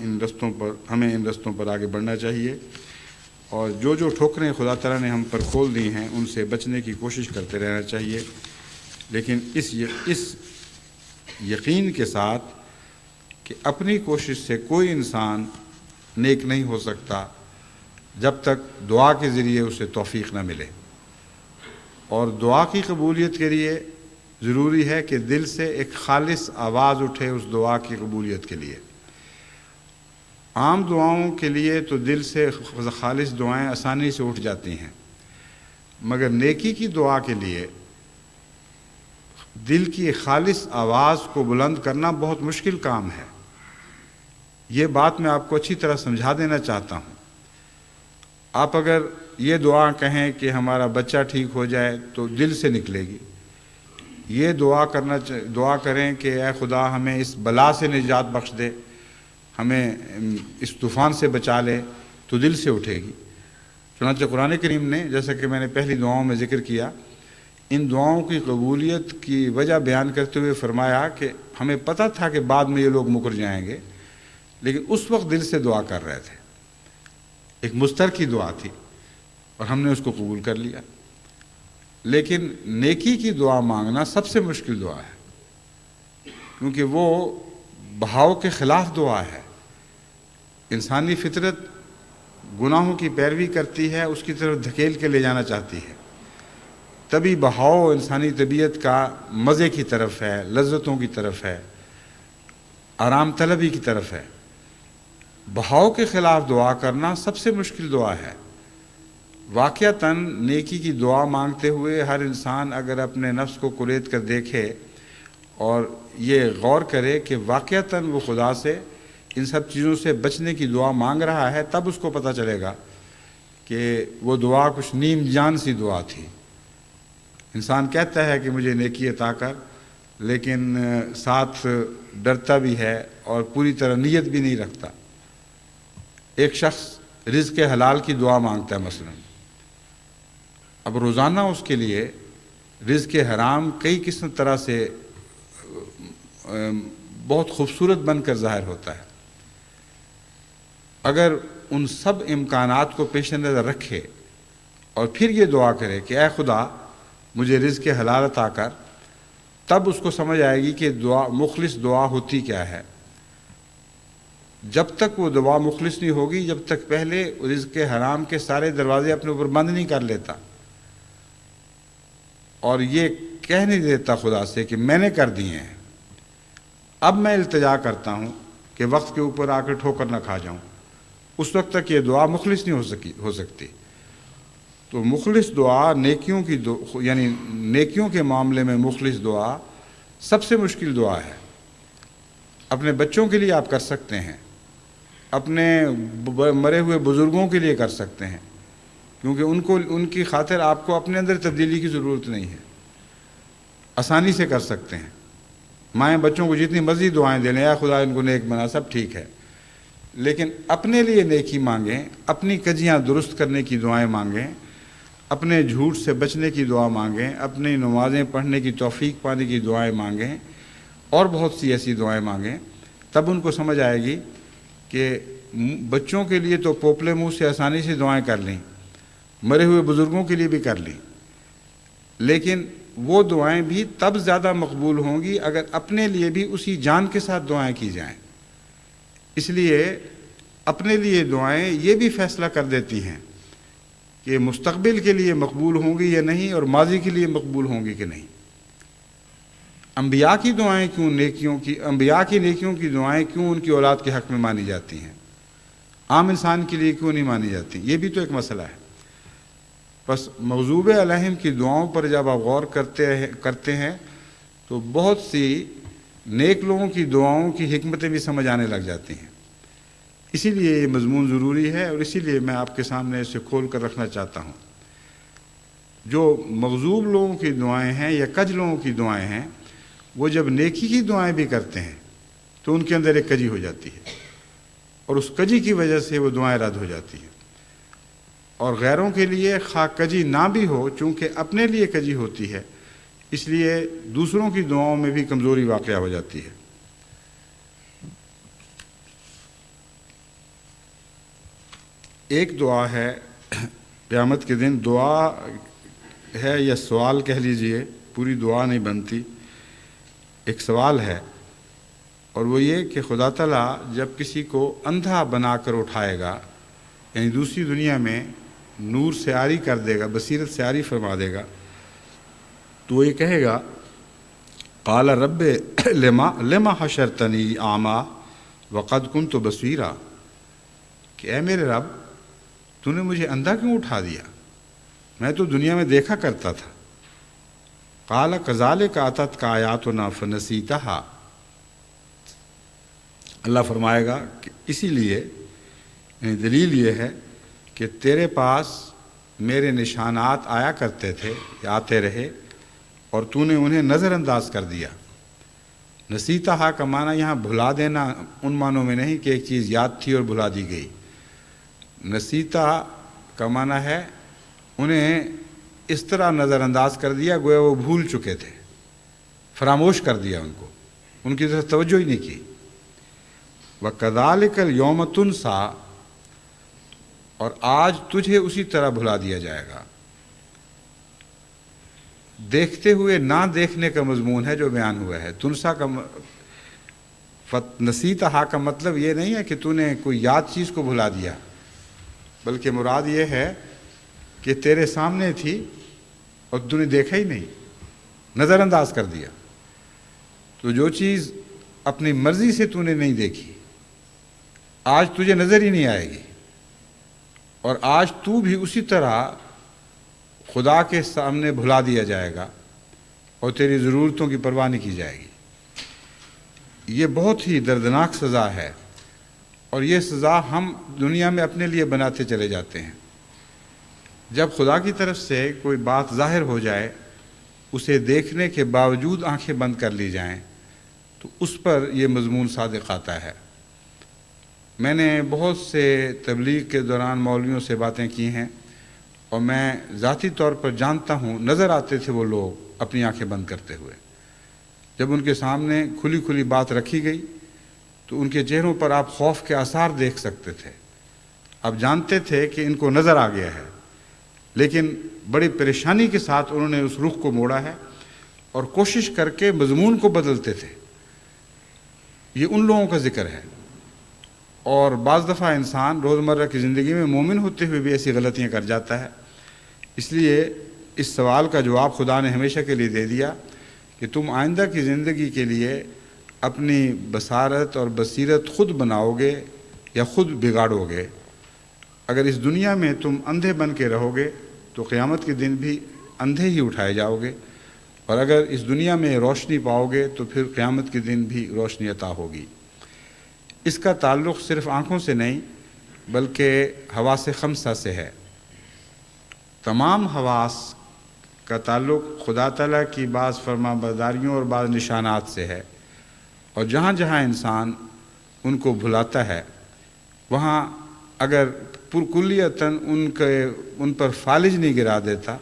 ان رستوں پر آگے بڑھنا چاہیے، اور جو ٹھوکریں خدا تعالیٰ نے ہم پر کھول دی ہیں ان سے بچنے کی کوشش کرتے رہنا چاہیے، لیکن اس یقین کے ساتھ کہ اپنی کوشش سے کوئی انسان نیک نہیں ہو سکتا جب تک دعا کے ذریعے اسے توفیق نہ ملے، اور دعا کی قبولیت کے لیے ضروری ہے کہ دل سے ایک خالص آواز اٹھے اس دعا کی قبولیت کے لیے۔ عام دعاؤں کے لیے تو دل سے خالص دعائیں آسانی سے اٹھ جاتی ہیں، مگر نیکی کی دعا کے لیے دل کی خالص آواز کو بلند کرنا بہت مشکل کام ہے۔ یہ بات میں آپ کو اچھی طرح سمجھا دینا چاہتا ہوں۔ آپ اگر یہ دعا کہیں کہ ہمارا بچہ ٹھیک ہو جائے تو دل سے نکلے گی، یہ دعا کریں کہ اے خدا ہمیں اس بلا سے نجات بخش دے، ہمیں اس طوفان سے بچا لے، تو دل سے اٹھے گی۔ چنانچہ قرآن کریم نے، جیسا کہ میں نے پہلی دعاؤں میں ذکر کیا، ان دعاؤں کی قبولیت کی وجہ بیان کرتے ہوئے فرمایا کہ ہمیں پتہ تھا کہ بعد میں یہ لوگ مکر جائیں گے، لیکن اس وقت دل سے دعا کر رہے تھے، ایک مسترکی دعا تھی اور ہم نے اس کو قبول کر لیا۔ لیکن نیکی کی دعا مانگنا سب سے مشکل دعا ہے، کیونکہ وہ بہاؤ کے خلاف دعا ہے۔ انسانی فطرت گناہوں کی پیروی کرتی ہے، اس کی طرف دھکیل کے لے جانا چاہتی ہے۔ تبھی بہاؤ انسانی طبیعت کا مزے کی طرف ہے، لذتوں کی طرف ہے، آرام طلبی کی طرف ہے۔ بہاؤ کے خلاف دعا کرنا سب سے مشکل دعا ہے۔ واقعتاً نیکی کی دعا مانگتے ہوئے ہر انسان اگر اپنے نفس کو کلید کر دیکھے اور یہ غور کرے کہ واقعتاً وہ خدا سے ان سب چیزوں سے بچنے کی دعا مانگ رہا ہے، تب اس کو پتہ چلے گا کہ وہ دعا کچھ نیم جان سی دعا تھی۔ انسان کہتا ہے کہ مجھے نیکی عطا کر، لیکن ساتھ ڈرتا بھی ہے اور پوری طرح نیت بھی نہیں رکھتا۔ ایک شخص رزق حلال کی دعا مانگتا ہے مثلا، اب روزانہ اس کے لیے رزق حرام کئی قسم طرح سے بہت خوبصورت بن کر ظاہر ہوتا ہے۔ اگر ان سب امکانات کو پیش نظر رکھے اور پھر یہ دعا کرے کہ اے خدا مجھے رزق حلال عطا کر، تب اس کو سمجھ آئے گی کہ مخلص دعا ہوتی کیا ہے۔ جب تک وہ دعا مخلص نہیں ہوگی، جب تک پہلے رزق حرام کے سارے دروازے اپنے اوپر بند نہیں کر لیتا اور یہ کہہ نہیں دیتا خدا سے کہ میں نے کر دیے ہیں، اب میں التجا کرتا ہوں کہ وقت کے اوپر آ کر ٹھوکر نہ کھا جاؤں، اس وقت تک یہ دعا مخلص نہیں ہو سکتی۔ تو مخلص دعا یعنی نیکیوں کے معاملے میں مخلص دعا سب سے مشکل دعا ہے۔ اپنے بچوں کے لیے آپ کر سکتے ہیں، اپنے مرے ہوئے بزرگوں کے لیے کر سکتے ہیں، کیونکہ ان کی خاطر آپ کو اپنے اندر تبدیلی کی ضرورت نہیں ہے، آسانی سے کر سکتے ہیں۔ مائیں بچوں کو جتنی مرضی دعائیں دے لیں، یا خدا ان کو نیک بنا، سب ٹھیک ہے، لیکن اپنے لیے نیکی مانگیں، اپنی کجیاں درست کرنے کی دعائیں مانگیں، اپنے جھوٹ سے بچنے کی دعا مانگیں، اپنی نمازیں پڑھنے کی توفیق پانے کی دعائیں مانگیں، اور بہت سی ایسی دعائیں مانگیں۔ تب ان کو سمجھ آئے گی کہ بچوں کے لیے تو پوپلے منہ سے آسانی سے دعائیں کر لیں، مرے ہوئے بزرگوں کے لیے بھی کر لیں، لیکن وہ دعائیں بھی تب زیادہ مقبول ہوں گی اگر اپنے لیے بھی اسی جان کے ساتھ دعائیں کی جائیں۔ اس لیے اپنے لیے دعائیں یہ بھی فیصلہ کر دیتی ہیں کہ مستقبل کے لیے مقبول ہوں گی یا نہیں، اور ماضی کے لیے مقبول ہوں گی کہ نہیں۔ انبیاء کی دعائیں انبیاء کی نیکیوں کی دعائیں کیوں ان کی اولاد کے حق میں مانی جاتی ہیں، عام انسان کے لیے کیوں نہیں مانی جاتی؟ یہ بھی تو ایک مسئلہ ہے۔ بس مغضوب علیہم کی دعاؤں پر جب آپ غور کرتے ہیں تو بہت سی نیک لوگوں کی دعاؤں کی حکمتیں بھی سمجھ آنے لگ جاتی ہیں۔ اسی لیے یہ مضمون ضروری ہے، اور اسی لیے میں آپ کے سامنے اسے کھول کر رکھنا چاہتا ہوں۔ جو مغضوب لوگوں کی دعائیں ہیں یا کج لوگوں کی دعائیں ہیں، وہ جب نیکی کی دعائیں بھی کرتے ہیں تو ان کے اندر ایک کجی ہو جاتی ہے، اور اس کجی کی وجہ سے وہ دعائیں رد ہو جاتی ہیں۔ اور غیروں کے لیے خواہ کجی نہ بھی ہو، چونکہ اپنے لیے کجی ہوتی ہے، اس لیے دوسروں کی دعاؤں میں بھی کمزوری واقع ہو جاتی ہے۔ ایک دعا ہے قیامت کے دن، دعا ہے یا سوال کہہ لیجئے، پوری دعا نہیں بنتی، ایک سوال ہے، اور وہ یہ کہ خدا تعالیٰ جب کسی کو اندھا بنا کر اٹھائے گا، یعنی دوسری دنیا میں نور سے عاری کر دے گا، بصیرت سے عاری فرما دے گا، تو وہ یہ کہے گا قال رب لما حشرتنی اعمیٰ وقد کنت بصیرا، کہ اے میرے رب تو نے مجھے اندھا کیوں اٹھا دیا، میں تو دنیا میں دیکھا کرتا تھا۔ قال کذالک اتتک آیاتنا فنسیتہا، اللہ فرمائے گا کہ اسی لیے، یعنی دلیل یہ ہے کہ تیرے پاس میرے نشانات آیا کرتے تھے یا آتے رہے اور تو نے انہیں نظر انداز کر دیا۔ نسیتہا کا معنی یہاں بھلا دینا ان معنوں میں نہیں کہ ایک چیز یاد تھی اور بھلا دی گئی۔ نسیتا کا معنی ہے انہیں اس طرح نظر انداز کر دیا گویا وہ بھول چکے تھے، فراموش کر دیا ان کو، ان کی طرف توجہ ہی نہیں کی۔ وَكَذَلِكَ الْيَوْمَ تُنْسَىٰ، اور آج تجھے اسی طرح بھلا دیا جائے گا۔ دیکھتے ہوئے نہ دیکھنے کا مضمون ہے جو بیان ہوا ہے۔ تنسا کا نسیتہا کا مطلب یہ نہیں ہے کہ تو نے کوئی یاد چیز کو بھلا دیا، بلکہ مراد یہ ہے کہ تیرے سامنے تھی اور تو نے دیکھا ہی نہیں، نظر انداز کر دیا۔ تو جو چیز اپنی مرضی سے تو نے نہیں دیکھی آج تجھے نظر ہی نہیں آئے گی، اور آج تو بھی اسی طرح خدا کے سامنے بھلا دیا جائے گا اور تیری ضرورتوں کی پرواہ نہیں کی جائے گی۔ یہ بہت ہی دردناک سزا ہے، اور یہ سزا ہم دنیا میں اپنے لیے بناتے چلے جاتے ہیں۔ جب خدا کی طرف سے کوئی بات ظاہر ہو جائے، اسے دیکھنے کے باوجود آنکھیں بند کر لی جائیں، تو اس پر یہ مضمون صادق آتا ہے۔ میں نے بہت سے تبلیغ کے دوران مولویوں سے باتیں کی ہیں، اور میں ذاتی طور پر جانتا ہوں، نظر آتے تھے وہ لوگ اپنی آنکھیں بند کرتے ہوئے۔ جب ان کے سامنے کھلی کھلی بات رکھی گئی تو ان کے چہروں پر آپ خوف کے آثار دیکھ سکتے تھے۔ آپ جانتے تھے کہ ان کو نظر آ گیا ہے، لیکن بڑی پریشانی کے ساتھ انہوں نے اس رخ کو موڑا ہے اور کوشش کر کے مضمون کو بدلتے تھے۔ یہ ان لوگوں کا ذکر ہے۔ اور بعض دفعہ انسان روزمرہ کی زندگی میں مومن ہوتے ہوئے بھی ایسی غلطیاں کر جاتا ہے۔ اس لیے اس سوال کا جواب خدا نے ہمیشہ کے لیے دے دیا کہ تم آئندہ کی زندگی کے لیے اپنی بصارت اور بصیرت خود بناؤ گے یا خود بگاڑو گے۔ اگر اس دنیا میں تم اندھے بن کے رہو گے تو قیامت کے دن بھی اندھے ہی اٹھائے جاؤ گے، اور اگر اس دنیا میں روشنی پاؤ گے تو پھر قیامت کے دن بھی روشنی عطا ہوگی۔ اس کا تعلق صرف آنکھوں سے نہیں بلکہ حواس خمسہ سے ہے۔ تمام حواس کا تعلق خدا تعالیٰ کی بعض فرما برداریوں اور بعض نشانات سے ہے، اور جہاں جہاں انسان ان کو بھلاتا ہے وہاں اگر پرکلیتاً ان پر فالج نہیں گرا دیتا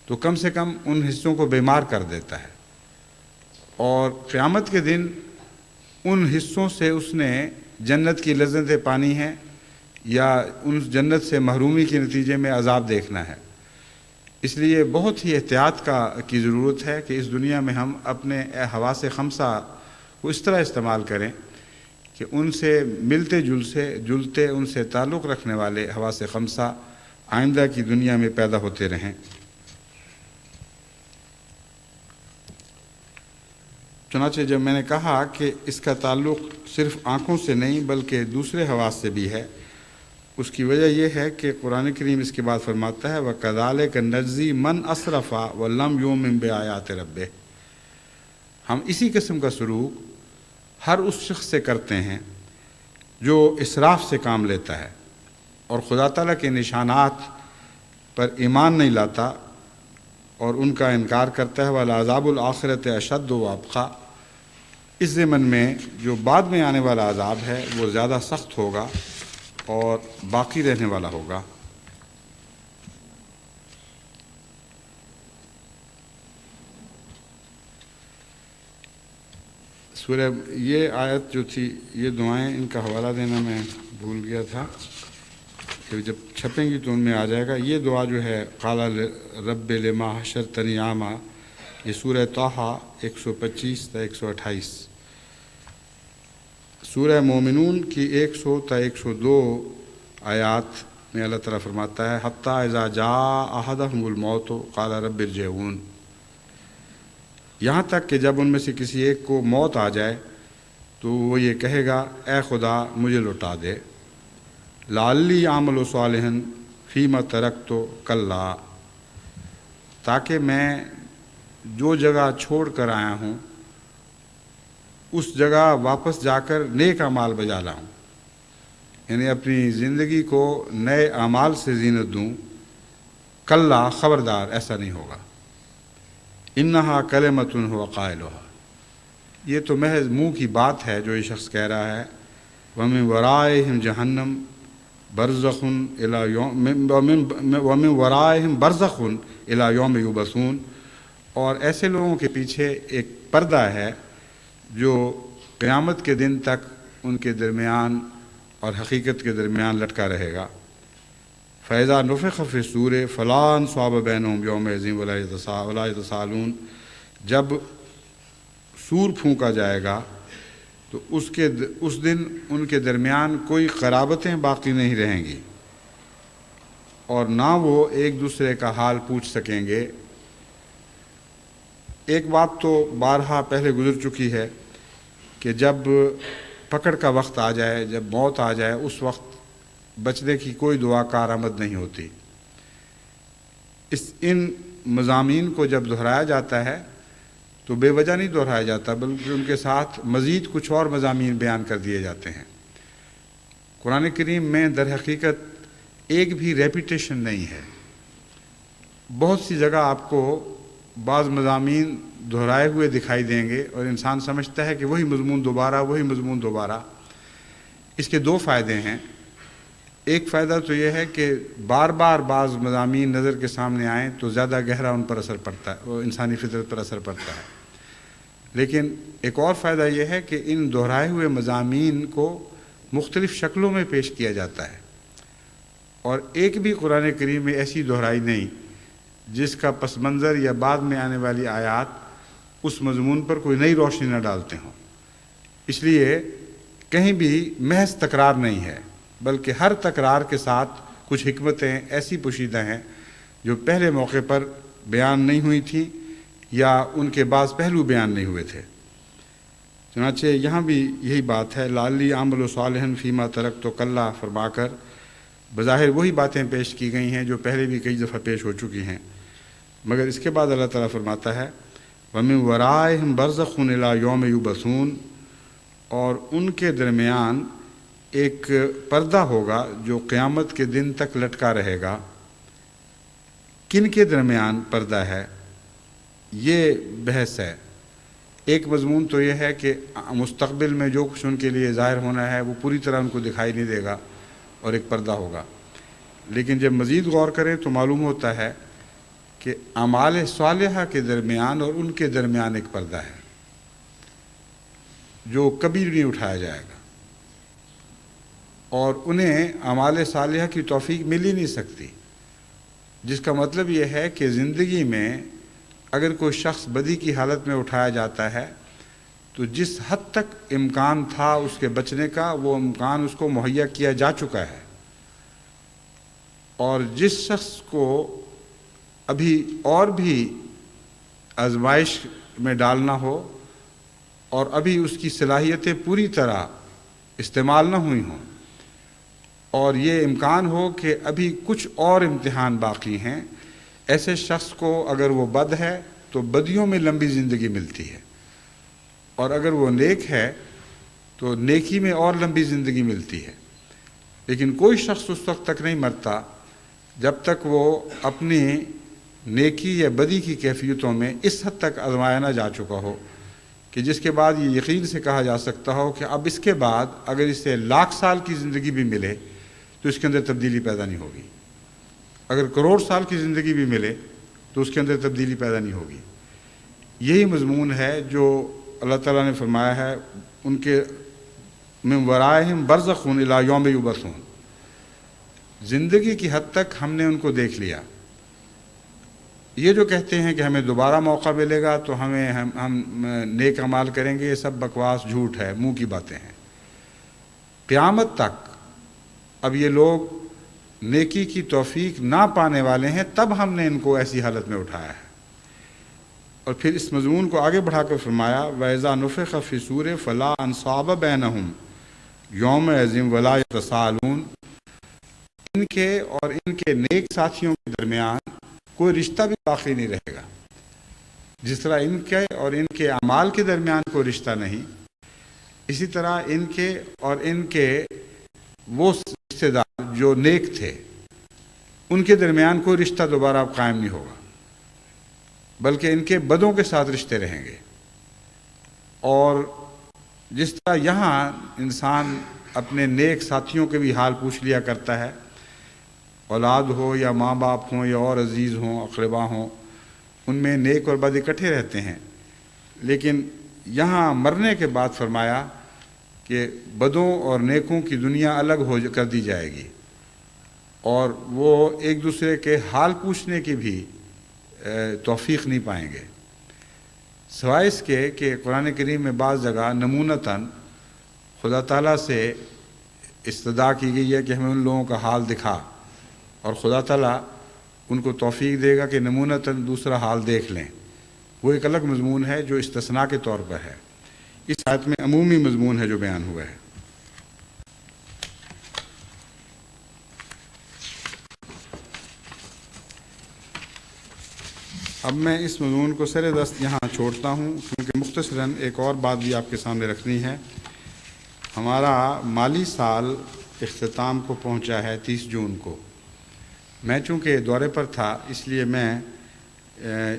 تو کم سے کم ان حصوں کو بیمار کر دیتا ہے، اور قیامت کے دن ان حصوں سے اس نے جنت کی لذتیں پانی ہیں یا ان جنت سے محرومی کے نتیجے میں عذاب دیکھنا ہے۔ اس لیے بہت ہی احتیاط کی ضرورت ہے کہ اس دنیا میں ہم اپنے حواس خمسہ کو اس طرح استعمال کریں کہ ان سے ملتے جلتے ان سے تعلق رکھنے والے حواس خمسہ آئندہ کی دنیا میں پیدا ہوتے رہیں۔ چنانچہ جب میں نے کہا کہ اس کا تعلق صرف آنکھوں سے نہیں بلکہ دوسرے حواس سے بھی ہے، اس کی وجہ یہ ہے کہ قرآن کریم اس کے بعد فرماتا ہے وَكَذَلِكَ نَجْزِي مَنْ أَسْرَفَ وَلَمْ يُؤْمِنْ بِآيَاتِ رَبِّهِ، ہم اسی قسم کا سلوک ہر اس شخص سے کرتے ہیں جو اسراف سے کام لیتا ہے اور خدا تعالیٰ کے نشانات پر ایمان نہیں لاتا اور ان کا انکار کرتا ہے۔ وَالْعَذَابُ الْآخِرَةِ أَشَدُّ وَأَبْقَىٰ، اس ضمن میں جو بعد میں آنے والا عذاب ہے وہ زیادہ سخت ہوگا اور باقی رہنے والا ہوگا۔ سورہ یہ آیت جو تھی، یہ دعائیں، ان کا حوالہ دینا میں بھول گیا تھا کہ جب چھپیں گی تو ان میں آ جائے گا۔ یہ دعا جو ہے قال رب لما حشرتنی اعمیٰ، یہ سورہ طٰہٰ 125 تا 128۔ سورہ مومنون کی 100 تا 102 آیات میں اللہ تعالیٰ فرماتا ہے حتیٰ اذا جاء احدهم الموت قال رب ارجعون، یہاں تک کہ جب ان میں سے کسی ایک کو موت آ جائے تو وہ یہ کہے گا اے خدا مجھے لوٹا دے، لعلی اعمل صالحا فیما ترکت کلا، تاکہ میں جو جگہ چھوڑ کر آیا ہوں اس جگہ واپس جا کر نیک اعمال بجا لاؤں، یعنی اپنی زندگی کو نئے اعمال سے زینت دوں۔ کلا، خبردار ایسا نہیں ہوگا، انہا کلمۃ ہو قائلھا، یہ تو محض منہ کی بات ہے جو یہ شخص کہہ رہا ہے۔ ومن ورائہم جہنم برزخ الی یوم ومن ورائہم برزخ الی یوم یبعثون، اور ایسے لوگوں کے پیچھے ایک پردہ ہے جو قیامت کے دن تک ان کے درمیان اور حقیقت کے درمیان لٹکا رہے گا۔ فَإِذَا نُفِخَ فِي الصُّورِ فَلَا أَنْصَابَ بَيْنَهُمْ يَوْمَئِذٍ وَلَا يَتَسَاءَلُونَ، جب سور پھونکا جائے گا تو اس دن ان کے درمیان کوئی قرابتیں باقی نہیں رہیں گی اور نہ وہ ایک دوسرے کا حال پوچھ سکیں گے۔ ایک بات تو بارہا پہلے گزر چکی ہے کہ جب پکڑ کا وقت آ جائے، جب موت آ جائے، اس وقت بچنے کی کوئی دعا کارآمد نہیں ہوتی۔ ان مضامین کو جب دہرایا جاتا ہے تو بے وجہ نہیں دہرایا جاتا، بلکہ ان کے ساتھ مزید کچھ اور مضامین بیان کر دیے جاتے ہیں۔ قرآن کریم میں در حقیقت ایک بھی ریپیٹیشن نہیں ہے، بہت سی جگہ آپ کو بعض مضامین دہرائے ہوئے دکھائی دیں گے اور انسان سمجھتا ہے کہ وہی مضمون دوبارہ۔ اس کے دو فائدے ہیں۔ ایک فائدہ تو یہ ہے کہ بار بار بعض مضامین نظر کے سامنے آئیں تو زیادہ گہرا ان پر اثر پڑتا ہے، وہ انسانی فطرت پر اثر پڑتا ہے۔ لیکن ایک اور فائدہ یہ ہے کہ ان دہرائے ہوئے مضامین کو مختلف شکلوں میں پیش کیا جاتا ہے، اور ایک بھی قرآن کریم میں ایسی دہرائی نہیں جس کا پس منظر یا بعد میں آنے والی آیات اس مضمون پر کوئی نئی روشنی نہ ڈالتے ہوں۔ اس لیے کہیں بھی محض تکرار نہیں ہے، بلکہ ہر تکرار کے ساتھ کچھ حکمتیں ایسی پوشیدہ ہیں جو پہلے موقع پر بیان نہیں ہوئی تھیں یا ان کے بعض پہلو بیان نہیں ہوئے تھے۔ چنانچہ یہاں بھی یہی بات ہے، لعلی اعمل صالحا فیما ترکت کلا فرما کر بظاہر وہی باتیں پیش کی گئی ہیں جو پہلے بھی کئی دفعہ پیش ہو چکی ہیں، مگر اس کے بعد اللہ تعالیٰ فرماتا ہے وَمِن وَرَائِهِمْ بَرْزَخٌ إِلَىٰ يَوْمِ يُبْعَثُونَ، اور ان کے درمیان ایک پردہ ہوگا جو قیامت کے دن تک لٹکا رہے گا۔ کن کے درمیان پردہ ہے، یہ بحث ہے۔ ایک مضمون تو یہ ہے کہ مستقبل میں جو کچھ ان کے لیے ظاہر ہونا ہے وہ پوری طرح ان کو دکھائی نہیں دے گا اور ایک پردہ ہوگا، لیکن جب مزید غور کریں تو معلوم ہوتا ہے کہ اعمال صالحہ کے درمیان اور ان کے درمیان ایک پردہ ہے جو کبھی نہیں اٹھایا جائے گا، اور انہیں اعمال صالحہ کی توفیق مل ہی نہیں سکتی، جس کا مطلب یہ ہے کہ زندگی میں اگر کوئی شخص بدی کی حالت میں اٹھایا جاتا ہے تو جس حد تک امکان تھا اس کے بچنے کا وہ امکان اس کو مہیا کیا جا چکا ہے، اور جس شخص کو ابھی اور بھی آزمائش میں ڈالنا ہو اور ابھی اس کی صلاحیتیں پوری طرح استعمال نہ ہوئی ہوں اور یہ امکان ہو کہ ابھی کچھ اور امتحان باقی ہیں، ایسے شخص کو اگر وہ بد ہے تو بدیوں میں لمبی زندگی ملتی ہے، اور اگر وہ نیک ہے تو نیکی میں اور لمبی زندگی ملتی ہے۔ لیکن کوئی شخص اس وقت تک نہیں مرتا جب تک وہ اپنی نیکی یا بدی کی کیفیتوں میں اس حد تک آزمایا نہ جا چکا ہو کہ جس کے بعد یہ یقین سے کہا جا سکتا ہو کہ اب اس کے بعد اگر اسے 1,00,000 سال کی زندگی بھی ملے تو اس کے اندر تبدیلی پیدا نہیں ہوگی، اگر کروڑ سال کی زندگی بھی ملے تو اس کے اندر تبدیلی پیدا نہیں ہوگی۔ یہی مضمون ہے جو اللہ تعالیٰ نے فرمایا ہے ان کے من ورائہم برزخ الی یوم یبعثون، زندگی کی حد تک ہم نے ان کو دیکھ لیا۔ یہ جو کہتے ہیں کہ ہمیں دوبارہ موقع ملے گا تو ہم نیک اعمال کریں گے، یہ سب بکواس جھوٹ ہے، منہ کی باتیں ہیں۔ قیامت تک اب یہ لوگ نیکی کی توفیق نہ پانے والے ہیں، تب ہم نے ان کو ایسی حالت میں اٹھایا ہے۔ اور پھر اس مضمون کو آگے بڑھا کر فرمایا وَإِذَا نُفِخَ فِي الصُّورِ فَلَا أَنْصَابَ بَيْنَهُمْ يَوْمَئِذٍ وَلَا يَتَسَاءَلُونَ، ان کے اور ان کے نیک ساتھیوں کے درمیان کوئی رشتہ بھی باقی نہیں رہے گا۔ جس طرح ان کے اور ان کے اعمال کے درمیان کوئی رشتہ نہیں، اسی طرح ان کے اور ان کے وہ رشتہ دار جو نیک تھے ان کے درمیان کوئی رشتہ دوبارہ اب قائم نہیں ہوگا، بلکہ ان کے بدوں کے ساتھ رشتے رہیں گے۔ اور جس طرح یہاں انسان اپنے نیک ساتھیوں کے بھی حال پوچھ لیا کرتا ہے، اولاد ہو یا ماں باپ ہوں یا اور عزیز ہوں اقربا ہوں، ان میں نیک اور بد اکٹھے رہتے ہیں، لیکن یہاں مرنے کے بعد فرمایا کہ بدوں اور نیکوں کی دنیا الگ کر دی جائے گی، اور وہ ایک دوسرے کے حال پوچھنے کی بھی توفیق نہیں پائیں گے، سوائے اس کے کہ قرآن کریم میں بعض جگہ نمونتاً خدا تعالیٰ سے استدعا کی گئی ہے کہ ہمیں ان لوگوں کا حال دکھا، اور خدا تعالیٰ ان کو توفیق دے گا کہ نمونتاً دوسرا حال دیکھ لیں۔ وہ ایک الگ مضمون ہے جو استثناء کے طور پر ہے، اس آیت میں عمومی مضمون ہے جو بیان ہوا ہے۔ اب میں اس مضمون کو سر دست یہاں چھوڑتا ہوں، کیونکہ مختصراً ایک اور بات بھی آپ کے سامنے رکھنی ہے۔ ہمارا مالی سال اختتام کو پہنچا ہے 30 جون کو۔ میں چونکہ دورے پر تھا اس لیے میں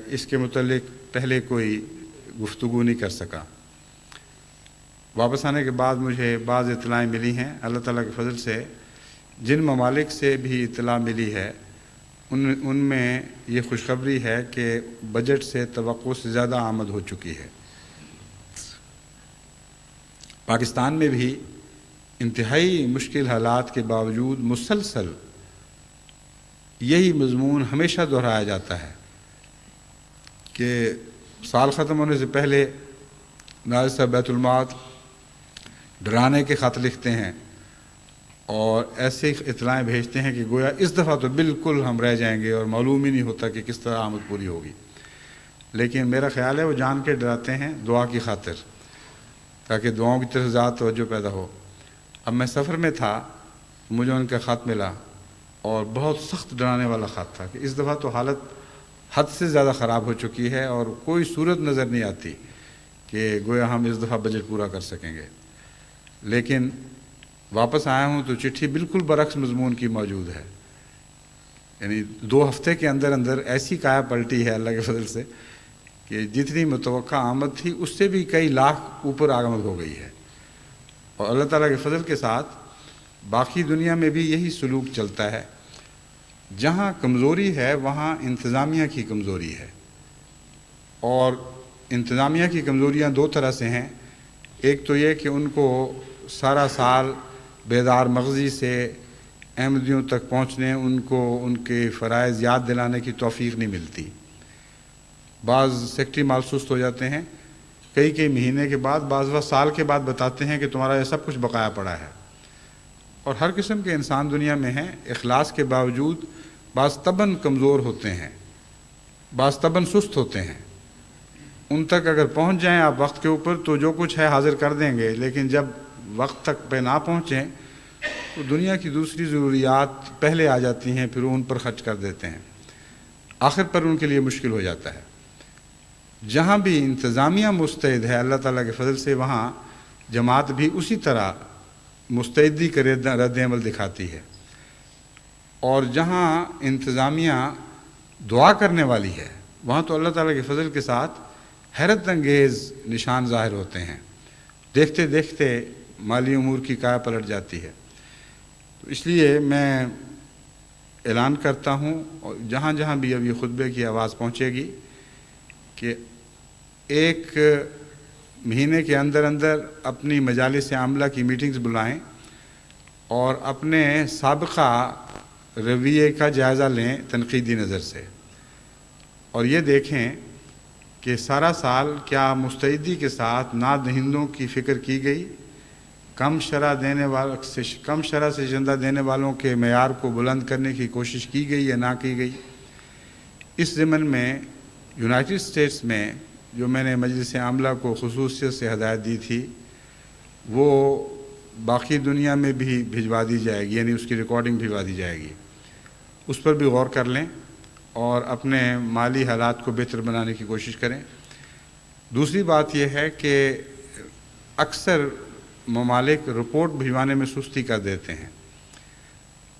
اس کے متعلق پہلے کوئی گفتگو نہیں کر سکا۔ واپس آنے کے بعد مجھے بعض اطلاعیں ملی ہیں، اللہ تعالیٰ کے فضل سے جن ممالک سے بھی اطلاع ملی ہے ان میں یہ خوشخبری ہے کہ بجٹ سے توقع سے زیادہ آمد ہو چکی ہے۔ پاکستان میں بھی انتہائی مشکل حالات کے باوجود مسلسل یہی مضمون ہمیشہ دہرایا جاتا ہے کہ سال ختم ہونے سے پہلے نائب صاحب بیت المال ڈرانے کے خط لکھتے ہیں اور ایسے اطلاعیں بھیجتے ہیں کہ گویا اس دفعہ تو بالکل ہم رہ جائیں گے اور معلوم ہی نہیں ہوتا کہ کس طرح آمد پوری ہوگی، لیکن میرا خیال ہے وہ جان کے ڈراتے ہیں دعا کی خاطر، تاکہ دعاؤں کی طرف زیادہ توجہ پیدا ہو۔ اب میں سفر میں تھا، مجھے ان کا خط ملا اور بہت سخت ڈرانے والا خط تھا کہ اس دفعہ تو حالت حد سے زیادہ خراب ہو چکی ہے اور کوئی صورت نظر نہیں آتی کہ گویا ہم اس دفعہ بجٹ پورا کر سکیں گے۔ لیکن واپس آیا ہوں تو چٹھی بالکل برعکس مضمون کی موجود ہے، یعنی 2 ہفتے کے اندر اندر ایسی کایا پلٹی ہے اللہ کے فضل سے کہ جتنی متوقع آمد تھی اس سے بھی کئی لاکھ اوپر آمد ہو گئی ہے۔ اور اللہ تعالیٰ کے فضل کے ساتھ باقی دنیا میں بھی یہی سلوک چلتا ہے، جہاں کمزوری ہے وہاں انتظامیہ کی کمزوری ہے، اور انتظامیہ کی کمزوریاں 2 طرح سے ہیں۔ ایک تو یہ کہ ان کو سارا سال بیدار مغزی سے احمدیوں تک پہنچنے، ان کو ان کے فرائض یاد دلانے کی توفیق نہیں ملتی۔ بعض سیکٹری مال سست ہو جاتے ہیں، کئی مہینے کے بعد، بعض وقت سال کے بعد بتاتے ہیں کہ تمہارا یہ سب کچھ بقایا پڑا ہے۔ اور ہر قسم کے انسان دنیا میں ہیں، اخلاص کے باوجود بعض طبعاً کمزور ہوتے ہیں، بعض طبعاً سست ہوتے ہیں۔ ان تک اگر پہنچ جائیں آپ وقت کے اوپر تو جو کچھ ہے حاضر کر دیں گے، لیکن جب وقت تک پہ نہ پہنچیں تو دنیا کی دوسری ضروریات پہلے آ جاتی ہیں، پھر ان پر خرچ کر دیتے ہیں، آخر پر ان کے لیے مشکل ہو جاتا ہے۔ جہاں بھی انتظامیہ مستعد ہے اللہ تعالیٰ کے فضل سے، وہاں جماعت بھی اسی طرح مستعدی کا رد عمل دکھاتی ہے، اور جہاں انتظامیہ دعا کرنے والی ہے وہاں تو اللہ تعالیٰ کے فضل کے ساتھ حیرت انگیز نشان ظاہر ہوتے ہیں، دیکھتے دیکھتے مالی امور کی کایا پلٹ جاتی ہے۔ تو اس لیے میں اعلان کرتا ہوں، اور جہاں جہاں بھی اب یہ خطبے کی آواز پہنچے گی، کہ 1 مہینے کے اندر اندر اپنی مجالس عاملہ کی میٹنگز بلائیں اور اپنے سابقہ رویے کا جائزہ لیں تنقیدی نظر سے، اور یہ دیکھیں کہ سارا سال کیا مستعدی کے ساتھ ناد دہندوں کی فکر کی گئی کم شرح سے چندہ دینے والوں کے معیار کو بلند کرنے کی کوشش کی گئی یا نہ کی گئی؟ اس ضمن میں یونائٹڈ اسٹیٹس میں جو میں نے مجلس عاملہ کو خصوصیت سے ہدایت دی تھی وہ باقی دنیا میں بھی بھجوا دی جائے گی، یعنی اس کی ریکارڈنگ بھجوا دی جائے گی، اس پر بھی غور کر لیں اور اپنے مالی حالات کو بہتر بنانے کی کوشش کریں۔ دوسری بات یہ ہے کہ اکثر ممالک رپورٹ بھجوانے میں سستی کر دیتے ہیں۔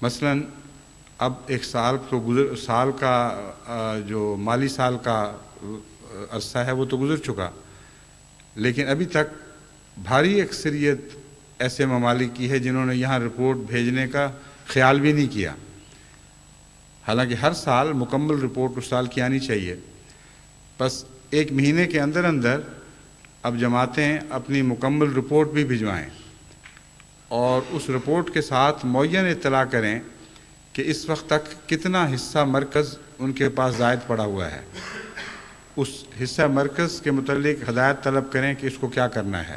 مثلا اب ایک سال کا جو مالی سال کا عرصہ ہے وہ تو گزر چکا، لیکن ابھی تک بھاری اکثریت ایسے ممالک کی ہے جنہوں نے یہاں رپورٹ بھیجنے کا خیال بھی نہیں کیا، حالانکہ ہر سال مکمل رپورٹ اس سال کی آنی چاہیے۔ بس ایک مہینے کے اندر اندر اب جماعتیں اپنی مکمل رپورٹ بھی بھجوائیں اور اس رپورٹ کے ساتھ معین اطلاع کریں کہ اس وقت تک کتنا حصہ مرکز ان کے پاس زائد پڑا ہوا ہے، اس حصہ مرکز کے متعلق ہدایت طلب کریں کہ اس کو کیا کرنا ہے۔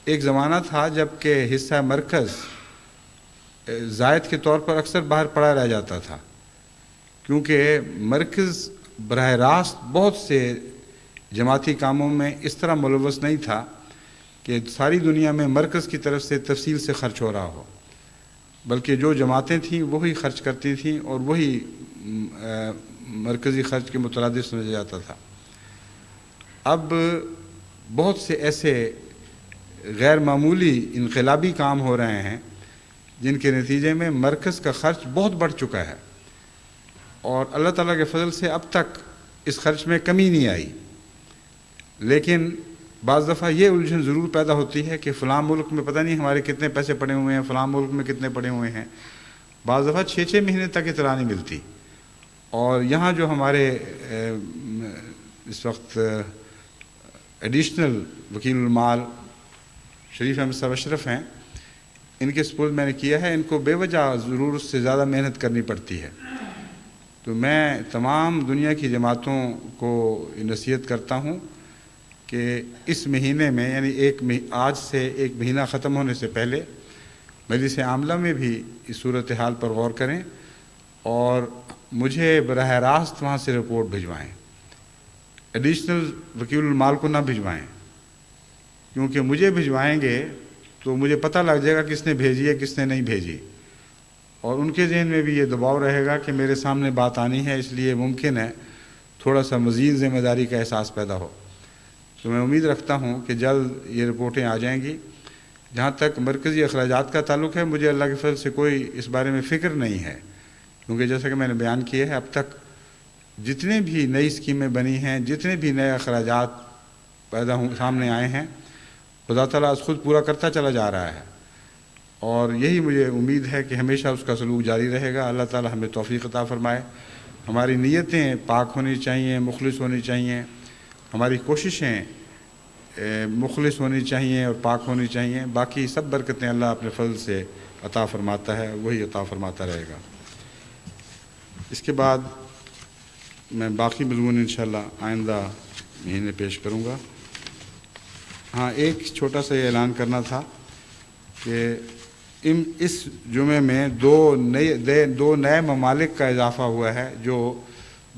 ایک زمانہ تھا جب کہ حصہ مرکز زائد کے طور پر اکثر باہر پڑا رہ جاتا تھا، کیونکہ مرکز براہ راست بہت سے جماعتی کاموں میں اس طرح ملوث نہیں تھا کہ ساری دنیا میں مرکز کی طرف سے تفصیل سے خرچ ہو رہا ہو، بلکہ جو جماعتیں تھیں وہی خرچ کرتی تھیں اور وہی مرکزی خرچ کے مترادف سمجھا جاتا تھا۔ اب بہت سے ایسے غیر معمولی انقلابی کام ہو رہے ہیں جن کے نتیجے میں مرکز کا خرچ بہت بڑھ چکا ہے، اور اللہ تعالیٰ کے فضل سے اب تک اس خرچ میں کمی نہیں آئی، لیکن بعض دفعہ یہ الجھن ضرور پیدا ہوتی ہے کہ فلاں ملک میں پتہ نہیں ہمارے کتنے پیسے پڑے ہوئے ہیں، فلاں ملک میں کتنے پڑے ہوئے ہیں۔ بعض دفعہ 6 مہینے تک اطلاع نہیں ملتی، اور یہاں جو ہمارے اس وقت ایڈیشنل وکیل المال شریف احمد صاحب اشرف ہیں، ان کے سپرد میں نے کیا ہے، ان کو بے وجہ ضرورت سے زیادہ محنت کرنی پڑتی ہے۔ تو میں تمام دنیا کی جماعتوں کو نصیحت کرتا ہوں کہ اس مہینے میں، یعنی آج سے ایک مہینہ ختم ہونے سے پہلے مجلس عاملہ میں بھی اس صورتحال پر غور کریں اور مجھے براہ راست وہاں سے رپورٹ بھجوائیں، ایڈیشنل وکیل المال کو نہ بھجوائیں، کیونکہ مجھے بھجوائیں گے تو مجھے پتہ لگ جائے گا کس نے بھیجی ہے کس نے نہیں بھیجی، اور ان کے ذہن میں بھی یہ دباؤ رہے گا کہ میرے سامنے بات آنی ہے، اس لیے ممکن ہے تھوڑا سا مزید ذمہ داری کا احساس پیدا ہو۔ تو میں امید رکھتا ہوں کہ جلد یہ رپورٹیں آ جائیں گی۔ جہاں تک مرکزی اخراجات کا تعلق ہے، مجھے اللہ کے فضل سے کوئی اس بارے میں فکر نہیں ہے، کیونکہ جیسا کہ میں نے بیان کیا ہے، اب تک جتنے بھی نئی اسکیمیں بنی ہیں، جتنے بھی نئے اخراجات سامنے آئے ہیں، خدا تعالیٰ از خود پورا کرتا چلا جا رہا ہے، اور یہی مجھے امید ہے کہ ہمیشہ اس کا سلوک جاری رہے گا۔ اللہ تعالیٰ ہمیں توفیق عطا فرمائے۔ ہماری نیتیں پاک ہونی چاہیے، مخلص ہونی چاہیے، ہماری کوششیں مخلص ہونی چاہیے اور پاک ہونی چاہیے۔ باقی سب برکتیں اللہ اپنے فضل سے عطا فرماتا ہے، وہی عطا فرماتا رہے گا۔ اس کے بعد میں باقی مضمون انشاءاللہ آئندہ مہینے پیش کروں گا۔ ہاں، ایک چھوٹا سا یہ اعلان کرنا تھا کہ اس جمعے میں دو نئے ممالک کا اضافہ ہوا ہے جو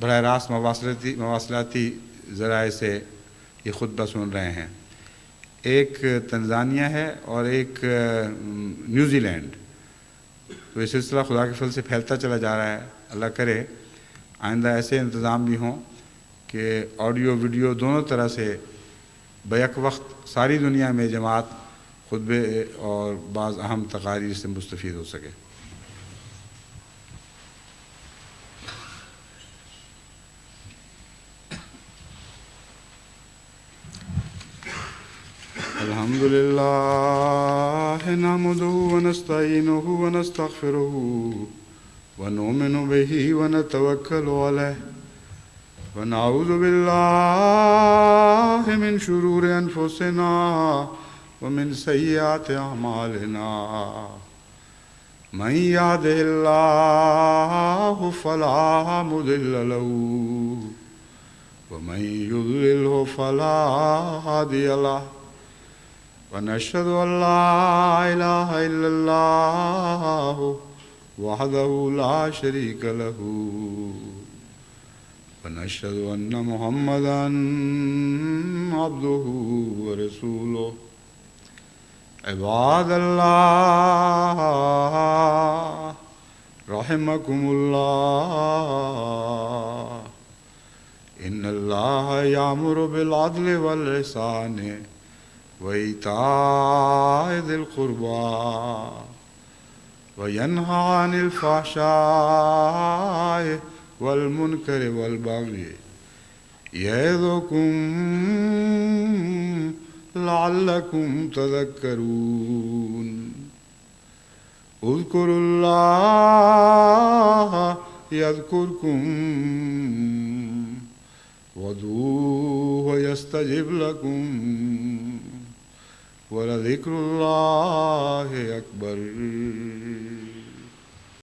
براہ راست مواصلاتی ذرائع سے یہ خطبہ سن رہے ہیں۔ ایک تنزانیہ ہے اور ایک نیوزی لینڈ۔ تو یہ سلسلہ خدا کے فضل سے پھیلتا چلا جا رہا ہے۔ اللہ کرے آئندہ ایسے انتظام بھی ہوں کہ آڈیو ویڈیو دونوں طرح سے بیک وقت ساری دنیا میں جماعت خطبے اور بعض اہم تقاریر سے مستفید ہو سکے۔ الحمد للہ نحمدہ ونستعینہ ونستغفرہ ونؤمن بہ ونتوکل علیہ ونعوذ باللہ من شرور انفسنا ومن سیئات اعمالنا من یہدہ اللہ فلا مضل له ومن یضللہ فلا ہادی له ونشهد أن لا إله إلا الله وحده لا شريك له ونشهد أن محمدا عبده ورسوله عباد الله رحمكم الله إن الله يأمر بالعدل والإحسان وإيتاء ذي القربى وينهى عن الفحشاء والمنكر والبغي يعظكم لعلكم تذكرون اذكروا الله يذكركم وادعوه يستجب لكم ولذكر الله أكبر